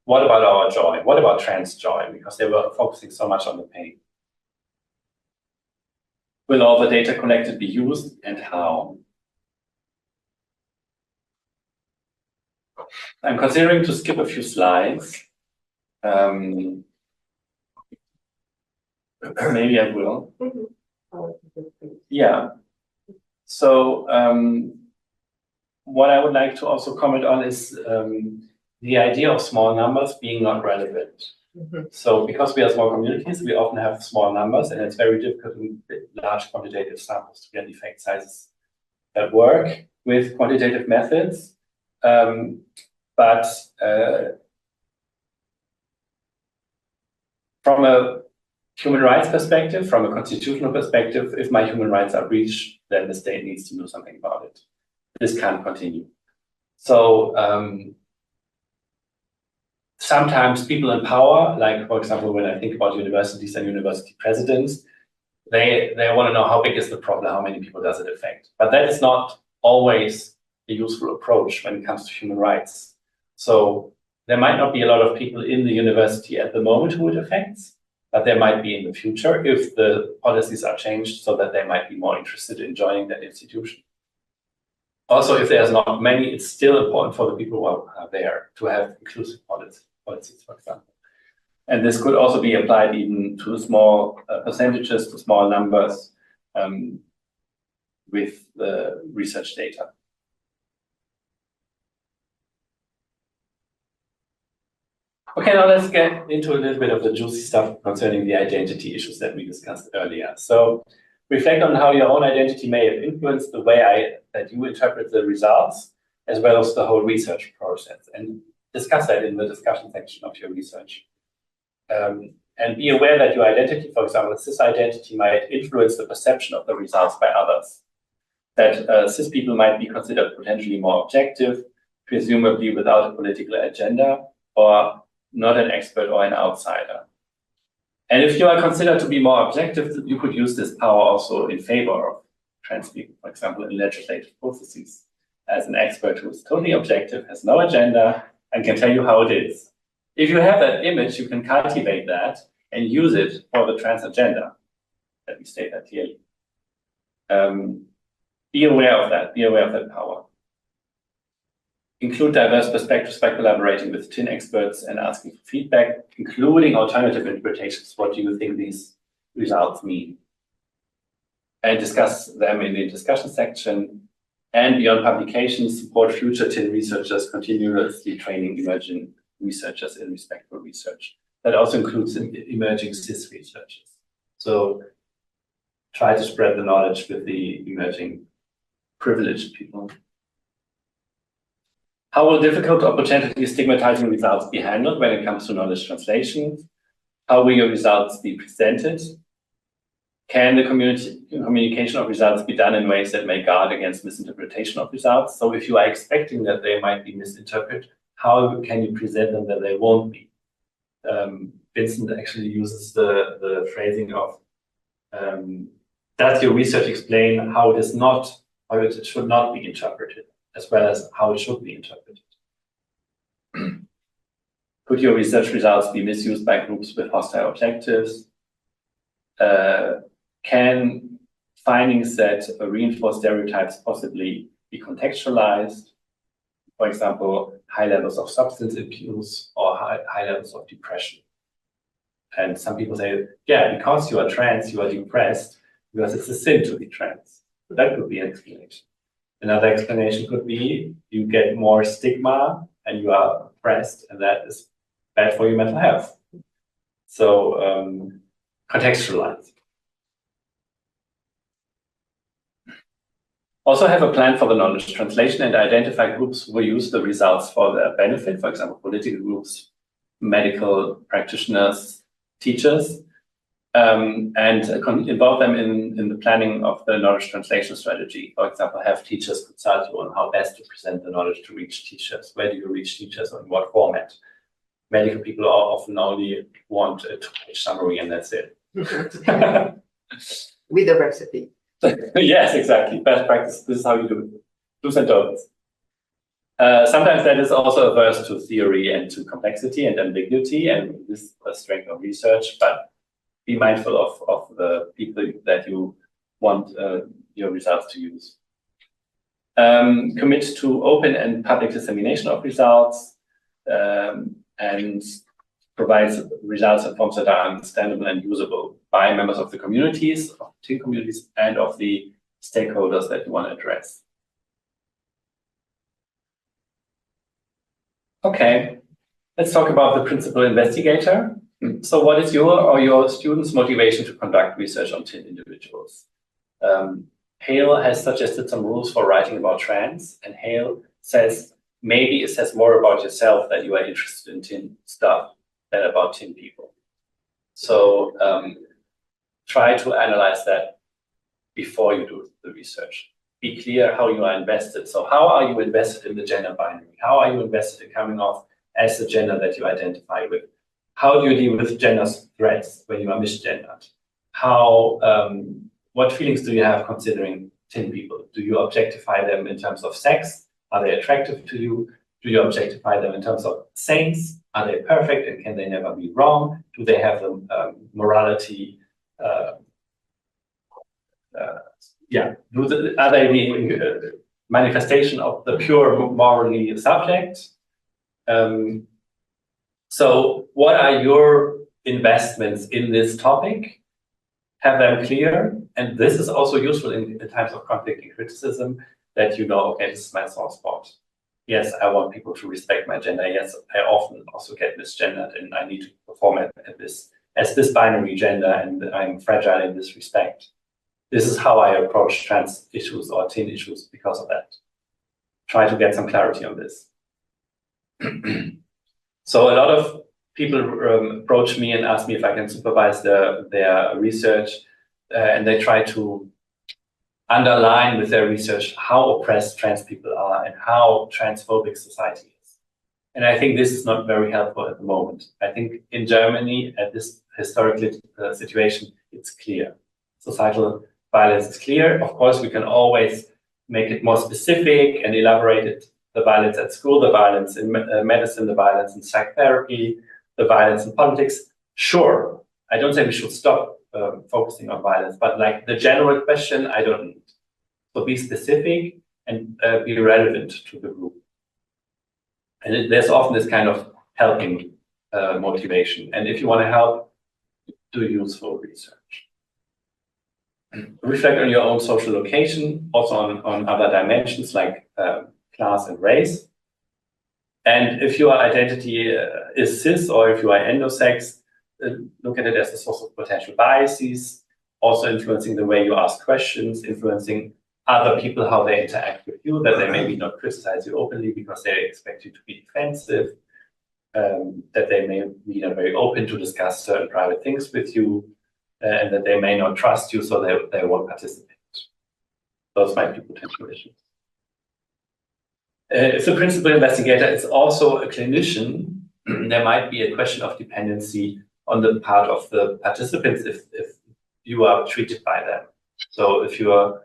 What about our joy? What about trans joy? Because they were focusing so much on the pain. Will all the data collected be used, and how? I'm considering to skip a few slides. Maybe I will. Yeah. So what I would like to also comment on is the idea of small numbers being not relevant. So because we are small communities, we often have small numbers, and it's very difficult with large quantitative samples to get effect sizes that work with quantitative methods. But from a human rights perspective, from a constitutional perspective, if my human rights are breached, then the state needs to do something about it. This can't continue. So sometimes people in power, like for example, when I think about universities and university presidents, they want to know how big is the problem, how many people does it affect. But that is not always a useful approach when it comes to human rights. So there might not be a lot of people in the university at the moment who it affects, but there might be in the future if the policies are changed so that they might be more interested in joining that institution. Also, if there's not many, it's still important for the people who are there to have inclusive policies, for example. And this could also be applied even to small percentages, to small numbers with the research data. Okay, now let's get into a little bit of the juicy stuff concerning the identity issues that we discussed earlier. So reflect on how your own identity may have influenced the way that you interpret the results, as well as the whole research process, and discuss that in the discussion section of your research. And be aware that your identity, for example, cis identity, might influence the perception of the results by others. That cis people might be considered potentially more objective, presumably without a political agenda, or not an expert or an outsider. And if you are considered to be more objective, you could use this power also in favor of trans people, for example, in legislative processes, as an expert who is totally objective, has no agenda, and can tell you how it is. If you have that image, you can cultivate that and use it for the trans agenda. Let me state that clearly. Be aware of that. Be aware of that power. Include diverse perspectives by collaborating with TIN experts and asking for feedback, including alternative interpretations. What do you think these results mean? And discuss them in the discussion section. And beyond publications, support future TIN researchers, continuously training emerging researchers in respectful research. That also includes emerging cis researchers. So try to spread the knowledge with the emerging privileged people. How will difficult or potentially stigmatizing results be handled when it comes to knowledge translation? How will your results be presented? Can the communication of results be done in ways that may guard against misinterpretation of results? So if you are expecting that they might be misinterpreted, how can you present them that they won't be? Vincent actually uses the phrasing of, does your research explain how it should not be interpreted, as well as how it should be interpreted? Could your research results be misused by groups with hostile objectives? Can findings that reinforce stereotypes possibly be contextualized? For example, high levels of substance abuse or high levels of depression. And some people say, yeah, because you are trans, you are depressed, because it's a sin to be trans. So that could be an explanation. Another explanation could be you get more stigma and you are oppressed, and that is bad for your mental health. So contextualize. Also have a plan for the knowledge translation and identify groups who will use the results for their benefit, for example, political groups, medical practitioners, teachers, and involve them in the planning of the knowledge translation strategy. For example, have teachers consult you on how best to present the knowledge to reach teachers. Where do you reach teachers, or in what format? Medical people often only want a two-page summary and that's it. With a recipe. Yes, exactly. Best practice. This is how you do it. Do's and don'ts. Sometimes that is also averse to theory and to complexity and ambiguity, and this is a strength of research, but be mindful of the people that you want your results to use. Commit to open and public dissemination of results, and provides results in forms that are understandable and usable by members of the communities, of the TIN communities, and of the stakeholders that you want to address. Okay, let's talk about the principal investigator. So what is your or your students' motivation to conduct research on TIN individuals? Hale has suggested some rules for writing about trans, and Hale says maybe it says more about yourself that you are interested in TIN stuff than about TIN people. So try to analyze that before you do the research. Be clear how you are invested. So how are you invested in the gender binary? How are you invested in coming off as the gender that you identify with? How do you deal with gender threats when you are misgendered? What feelings do you have considering TIN people? Do you objectify them in terms of sex? Are they attractive to you? Do you objectify them in terms of saints? Are they perfect and can they never be wrong? Do they have the morality? Are they the manifestation of the pure morally subject? So what are your investments in this topic? Have them clear. And this is also useful in times of conflict and criticism, that you know, okay, this is my soft spot. yes, I want people to respect my gender. Yes, I often also get misgendered and I need to perform as this binary gender, and I'm fragile in this respect. This is how I approach trans issues or teen issues because of that. Try to get some clarity on this. So a lot of people approach me and ask me if I can supervise their research, and they try to underline with their research how oppressed trans people are and how transphobic society is. And I think this is not very helpful at the moment. I think in Germany, at this historical situation, it's clear. Societal violence is clear. Of course, we can always make it more specific and elaborate it. The violence at school, the violence in medicine, the violence in psychotherapy, the violence in politics. Sure, I don't say we should stop focusing on violence, but like the general question, I don't need. So be specific and be relevant to the group. And there's often this kind of helping motivation. And if you want to help, do useful research. Reflect on your own social location, also on other dimensions like class and race. And if your identity is cis or if you are endosex, look at it as a source of potential biases, also influencing the way you ask questions, influencing other people, how they interact with you, that they maybe not criticize you openly because they expect you to be defensive, that they may be not very open to discuss certain private things with you, and that they may not trust you, so they won't participate. Those might be potential issues. If the principal investigator is also a clinician, there might be a question of dependency on the part of the participants if you are treated by them. So if your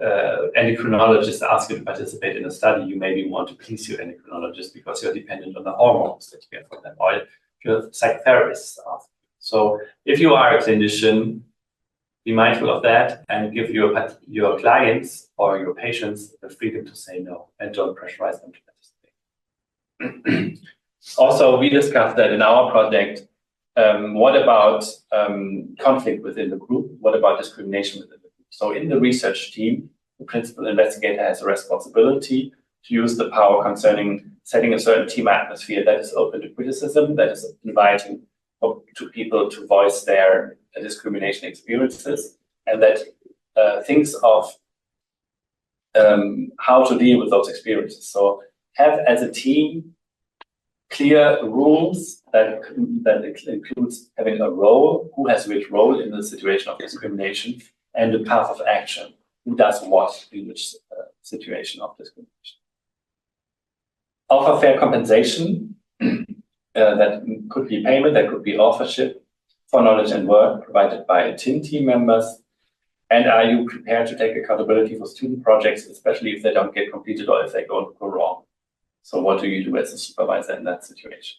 endocrinologist asks you to participate in a study, you maybe want to please your endocrinologist because you're dependent on the hormones that you get from them, or if your psychotherapist asks. So if you are a clinician, be mindful of that and give your clients or your patients the freedom to say no and don't pressurize them to participate. Also, we discussed that in our project. What about conflict within the group? What about discrimination within the group? So in the research team, the principal investigator has a responsibility to use the power concerning setting a certain team atmosphere that is open to criticism, that is inviting to people to voice their discrimination experiences, and that thinks of how to deal with those experiences. So have as a team clear rules that includes having a role, who has which role in the situation of discrimination, and the path of action, who does what in which situation of discrimination. Offer fair compensation, that could be payment, that could be authorship for knowledge and work provided by TIN team members. And are you prepared to take accountability for student projects, especially if they don't get completed or if they go wrong? So what do you do as a supervisor in that situation?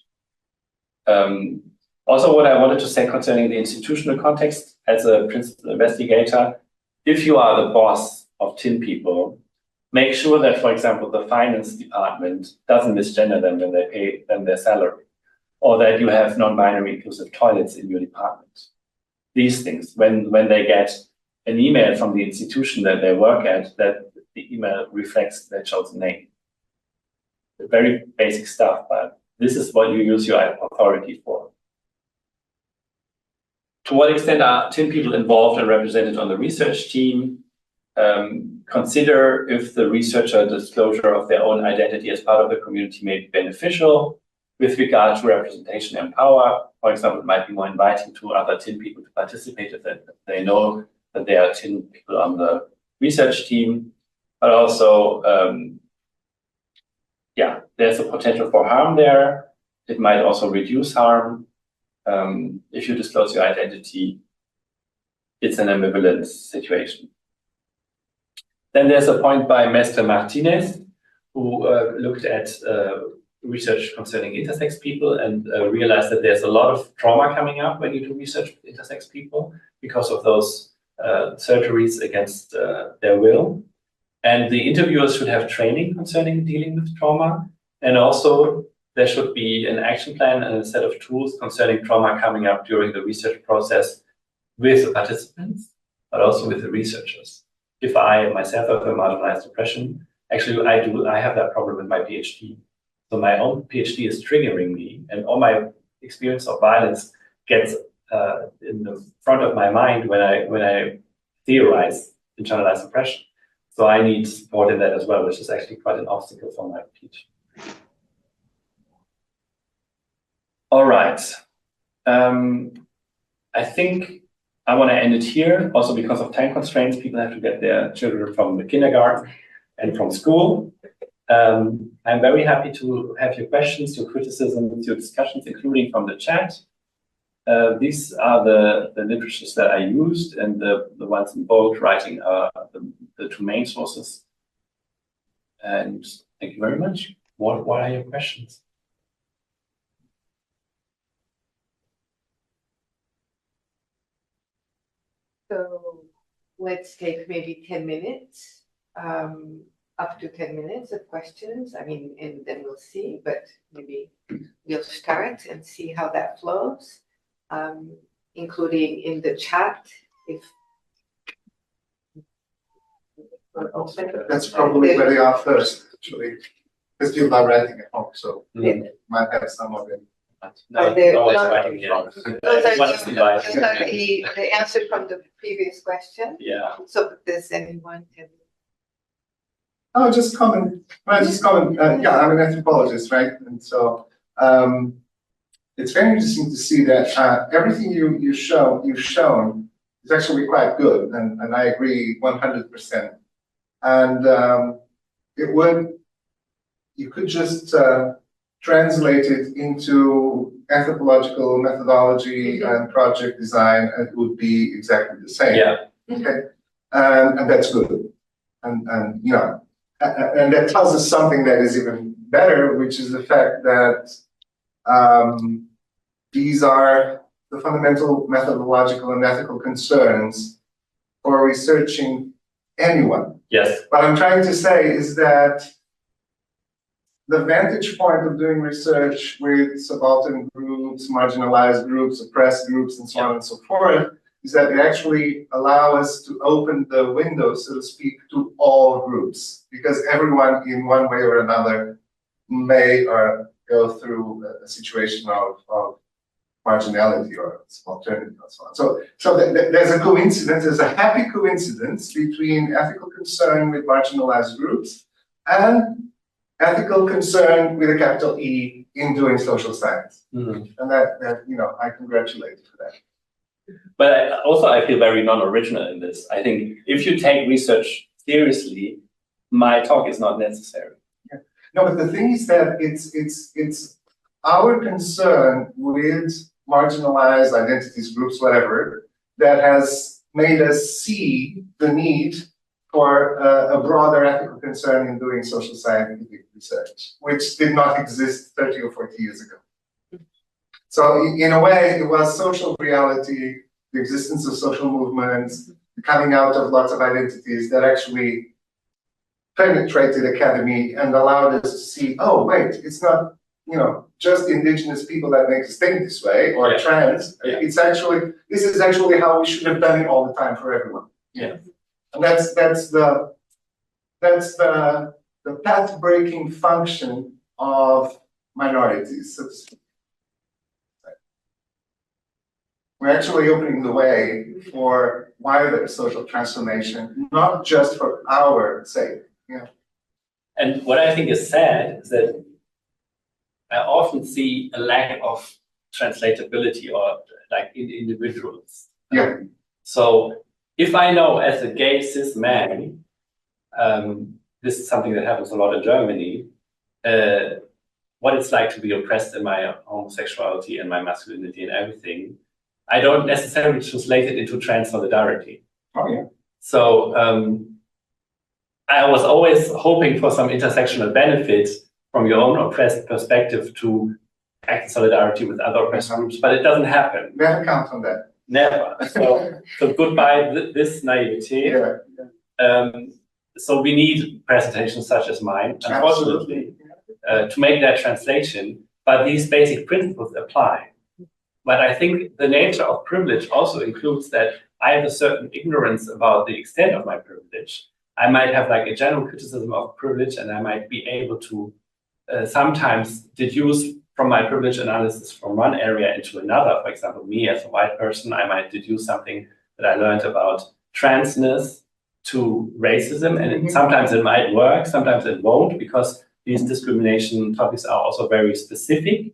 Also, what I wanted to say concerning the institutional context as a principal investigator, if you are the boss of TIN people, make sure that, for example, the finance department doesn't misgender them when they pay them their salary, or that you have non-binary inclusive toilets in your department. These things, when they get an email from the institution that they work at, that the email reflects their chosen name. Very basic stuff, but this is what you use your authority for. To what extent are TIN people involved and represented on the research team? Consider if the researcher disclosure of their own identity as part of the community may be beneficial with regard to representation and power. For example, it might be more inviting to other TIN people to participate if they know that they are TIN people on the research team, but also, yeah, there's a potential for harm there. It might also reduce harm. If you disclose your identity, it's an ambivalent situation. Then there's a point by Mestre Martinez, who looked at research concerning intersex people and realized that there's a lot of trauma coming up when you do research with intersex people because of those surgeries against their will. And the interviewers should have training concerning dealing with trauma. And also there should be an action plan and a set of tools concerning trauma coming up during the research process with the participants, but also with the researchers. If I myself have a marginalized depression, Actually, I have that problem with my PhD. So my own PhD is triggering me, and all my experience of violence gets in the front of my mind when I theorize internalized oppression. So I need support in that as well, which is actually quite an obstacle for my PhD. All right. I think I want to end it here. Also, because of time constraints, people have to get their children from the kindergarten and from school. I'm very happy to have your questions, your criticisms, your discussions, including from the chat. These are the literatures that I used, and the ones in bold writing are the two main sources. And thank you very much. What are your questions? So let's take maybe 10 minutes, up to 10 minutes of questions. I mean, and then we'll see, but maybe we'll start and see how that flows, including in the chat if we're open. That's probably where they are first, actually. Because people are writing at home, so might have some of it. No, no one's writing here. Those are Once in life. the answer from the previous question. Yeah. So does anyone have? Oh, just comment. Yeah, I'm an anthropologist, right? And so it's very interesting to see that everything you've shown is actually quite good, and I agree 100%. And you could just translate it into anthropological methodology and project design, and it would be exactly the same. Yeah. Okay. And that's good. And you know, and that tells us something that is even better, which is the fact that these are the fundamental methodological and ethical concerns for researching anyone. Yes. What I'm trying to say is that the vantage point of doing research with subaltern groups, marginalized groups, oppressed groups, and so on and so forth, is that they actually allow us to open the window, so to speak, to all groups, because everyone in one way or another may go through a situation of marginality or subalternity and so on. So there's a coincidence, there's a happy coincidence between ethical concern with marginalized groups and ethical concern with a capital E in doing social science. And that you know, I congratulate you for that. But I feel very non-original in this. I think if you take research seriously, my talk is not necessary. Yeah. No, but the thing is that it's our concern with marginalized identities, groups, whatever, that has made us see the need for a broader ethical concern in doing social scientific research, which did not exist 30 or 40 years ago. So in a way, it was social reality, the existence of social movements, the coming out of lots of identities that actually penetrated academy and allowed us to see, oh, wait, it's not, you know, just indigenous people that make us think this way, or trans. It's actually, this is actually how we should have done it all the time for everyone. Yeah. And that's the path-breaking function of minorities, so to speak. We're actually opening the way for wider social transformation, not just for our sake. Yeah. And what I think is sad is that I often see a lack of translatability or like in individuals. Yeah. So if I know as a gay cis man, this is something that happens a lot in Germany, what it's like to be oppressed in my homosexuality and my masculinity and everything, I don't necessarily translate it into trans solidarity. Oh, yeah. So I was always hoping for some intersectional benefits from your own oppressed perspective to act in solidarity with other oppressed groups, but it doesn't happen. Never count on that. Never. So goodbye this naivety. Yeah. So we need presentations such as mine, unfortunately, to make that translation, but these basic principles apply. But I think the nature of privilege also includes that I have a certain ignorance about the extent of my privilege, I might have like a general criticism of privilege, and I might be able to sometimes deduce from my privilege analysis from one area into another. For example, me as a white person, I might deduce something that I learned about transness to racism, and sometimes it might work, sometimes it won't, because these discrimination topics are also very specific.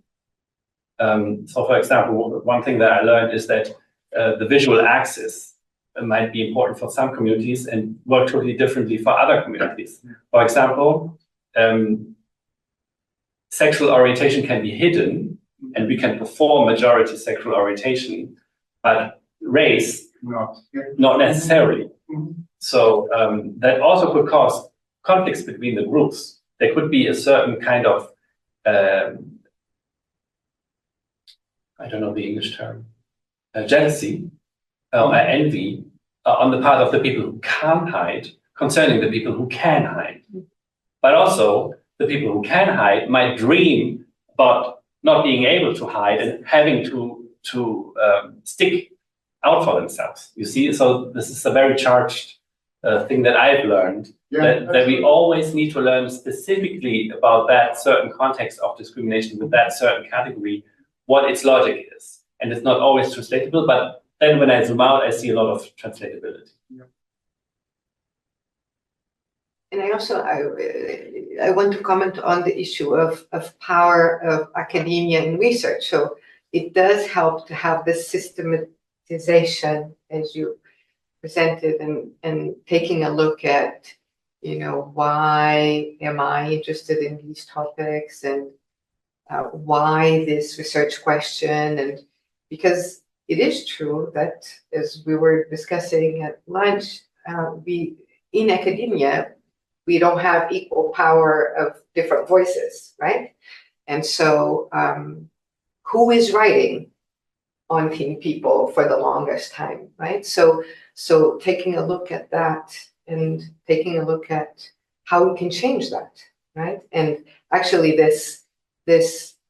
So for example, one thing that I learned is that the visual axis might be important for some communities and work totally differently for other communities. For example, sexual orientation can be hidden, and we can perform majority sexual orientation, but race, not necessarily. So that also could cause conflicts between the groups. There could be a certain kind of, I don't know the English term, jealousy or envy on the part of the people who can't hide concerning the people who can hide. But also, the people who can hide might dream about not being able to hide and having to stick out for themselves. You see, so this is a very charged thing that I've learned, that we always need to learn specifically about that certain context of discrimination with that certain category, what its logic is. And it's not always translatable, but then when I zoom out, I see a lot of translatability. And I also, I want to comment on the issue of power of academia and research. So it does help to have this systematization as you presented, and taking a look at, you know, why am I interested in these topics, and why this research question, and because it is true that, as we were discussing at lunch, in academia, we don't have equal power of different voices, right? And so who is writing on Teen People for the longest time, right? So taking a look at that, and taking a look at how we can change that, right? And actually this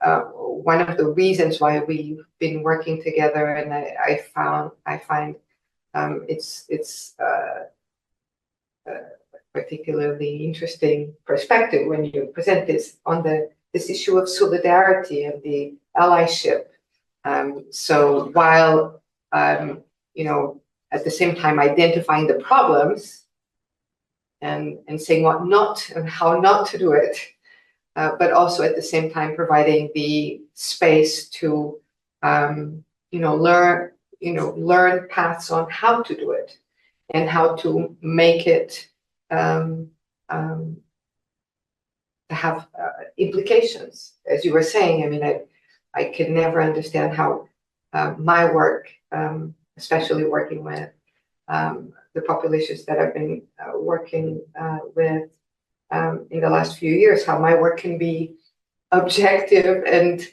one of the reasons why we've been working together, and I find it's particularly interesting perspective when you present this on this issue of solidarity and the allyship. So while you know, at the same time identifying the problems and saying what not and how not to do it, but also at the same time providing the space to you know, learn paths on how to do it and how to make it to have implications. As you were saying, I mean, I could never understand how my work, especially working with the populations that I've been working with in the last few years, how my work can be objective and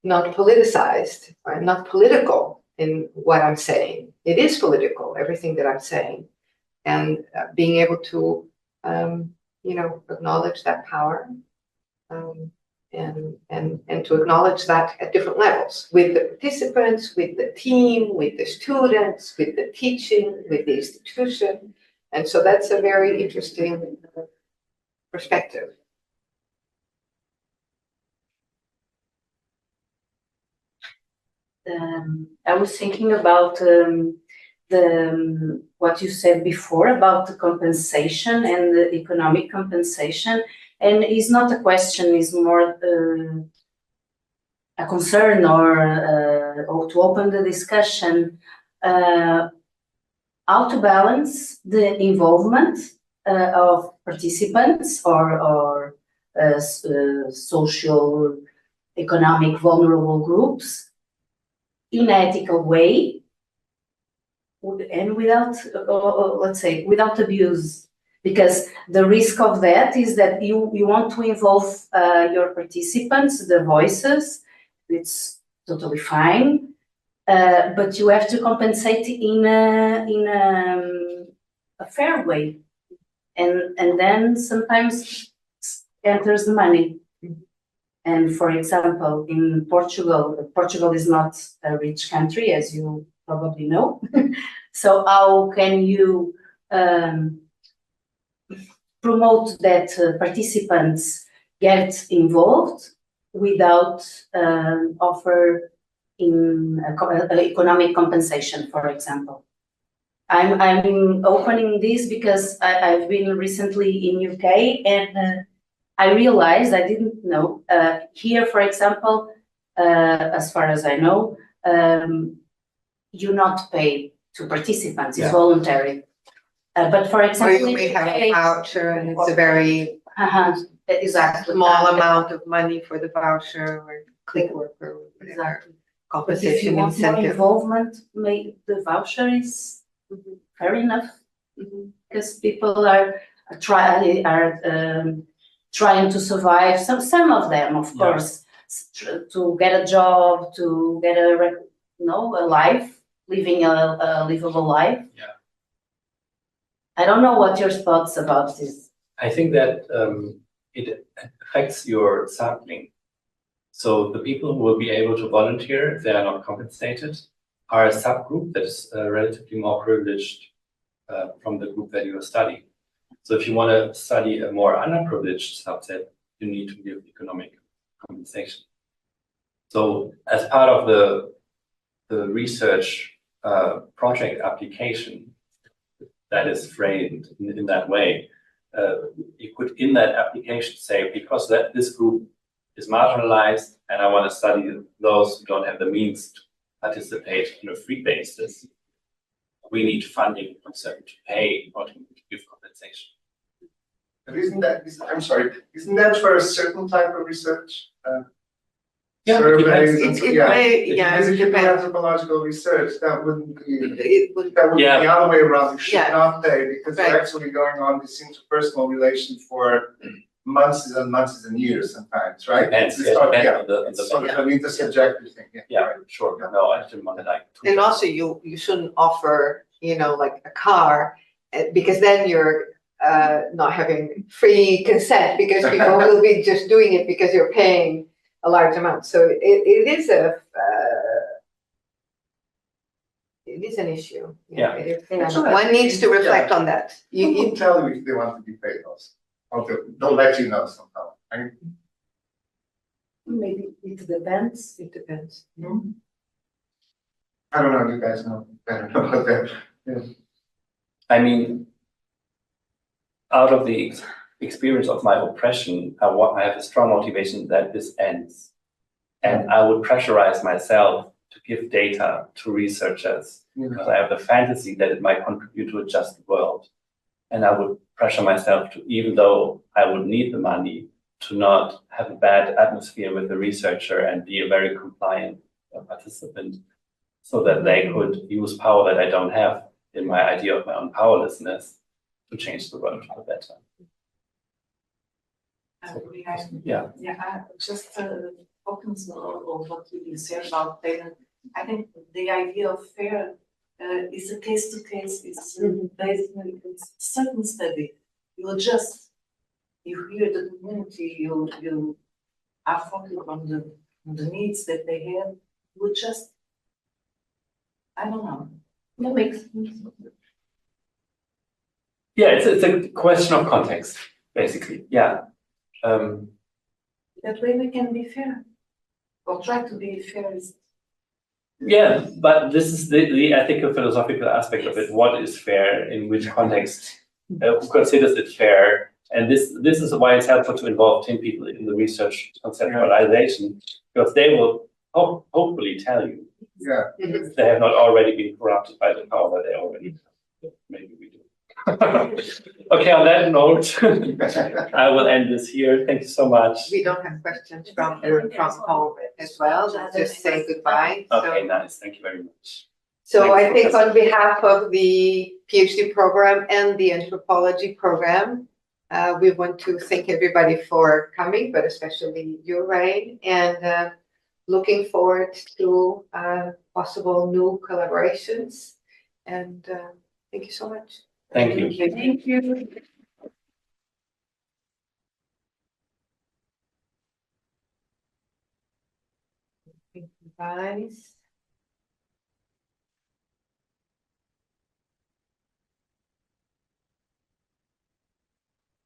not politicized or not political in what I'm saying. It is political, everything that I'm saying. And being able to, you know, acknowledge that power, and to acknowledge that at different levels, with the participants, with the team, with the students, with the teaching, with the institution. And so that's a very interesting perspective. I was thinking about what you said before about the compensation and the economic compensation, and it's not a question, it's more a concern, or to open the discussion, how to balance the involvement of participants or social, economic vulnerable groups in an ethical way, and without, let's say, without abuse, because the risk of that is that you want to involve your participants, their voices. It's totally fine, but you have to compensate in a fair way, and then sometimes enters the money. And for example, in Portugal is not a rich country, as you probably know. So how can you promote that participants get involved without offer in economic compensation, for example. I'm opening this because I've been recently in UK and I realized, I didn't know, here, for example, as far as I know, you not pay to participants, it's voluntary. But for example, you may have a voucher and it's a very exactly small amount of money for the voucher or click work or whatever. Exactly. But if you Compensation want more incentive. involvement, the voucher is fair enough. Because people are trying to survive. Some of them, of course, to get a job, to get a life, living a livable life. Yeah. I don't know what your thoughts about this. I think that it affects your sampling. So the people who will be able to volunteer if they are not compensated are a subgroup that is relatively more privileged from the group that you are studying. So if you want to study a more underprivileged subset, you need to give economic compensation. So as part of the research project application that is framed in that way, you could in that application say, because this group is marginalized and I want to study those who don't have the means to participate on a free basis, we need funding from them to pay or to give compensation. But isn't that for a certain type of research? Yeah, Surveys It and may, Because if you do depends. anthropological research, that wouldn't be, It would, that would be the other way around, you should Yeah. not pay, because Right. you're actually going on this interpersonal relation for months and months and years sometimes, right? Depends, It's not- depends on the It's sort of an intersubjective thing, Yeah, sure. No, I didn't want to like. and also you shouldn't offer, like a car, because then you're not having free consent, because people will be just doing it because you're paying a large amount. So it is an issue. Yeah. One needs to reflect on that. You can tell you if they want to be paid also, or they'll let you know somehow. Right? Maybe it depends. It depends. I don't know, you guys know better about that. Yeah. I mean, out of the experience of my oppression, I have a strong motivation that this ends. And I would pressurize myself to give data to researchers because I have the fantasy that it might contribute to a just world. And I would pressure myself to, even though I would need the money, to not have a bad atmosphere with the researcher and be a very compliant participant so that they could use power that I don't have in my idea of my own powerlessness to change the world for the better. Yeah. Yeah, just opens of what you said about payment. I think the idea of fair is a case to case, it's based on a certain study. You hear the community, you are focused on the needs that they have, you just, I don't know. That makes sense. Yeah, it's a question of context, basically. Yeah. That way we can be fair, or try to be fair. Yeah, but this is the ethical philosophical aspect of it. What is fair? In which context? Who considers it fair? And this is why it's helpful to involve 10 people in the research conceptualization, because they will hopefully tell you if they have not already been corrupted by the power that they already have. Maybe we do. Okay, on that note, I will end this here. Thank you so much. We don't have questions from home as well, just say goodbye. Okay, nice. Thank you very much. So I think on behalf of the PhD program and the anthropology program, we want to thank everybody for coming, but especially you, Rain, and looking forward to possible new collaborations. And thank you so much. Thank you. Thank you. Thank you, guys.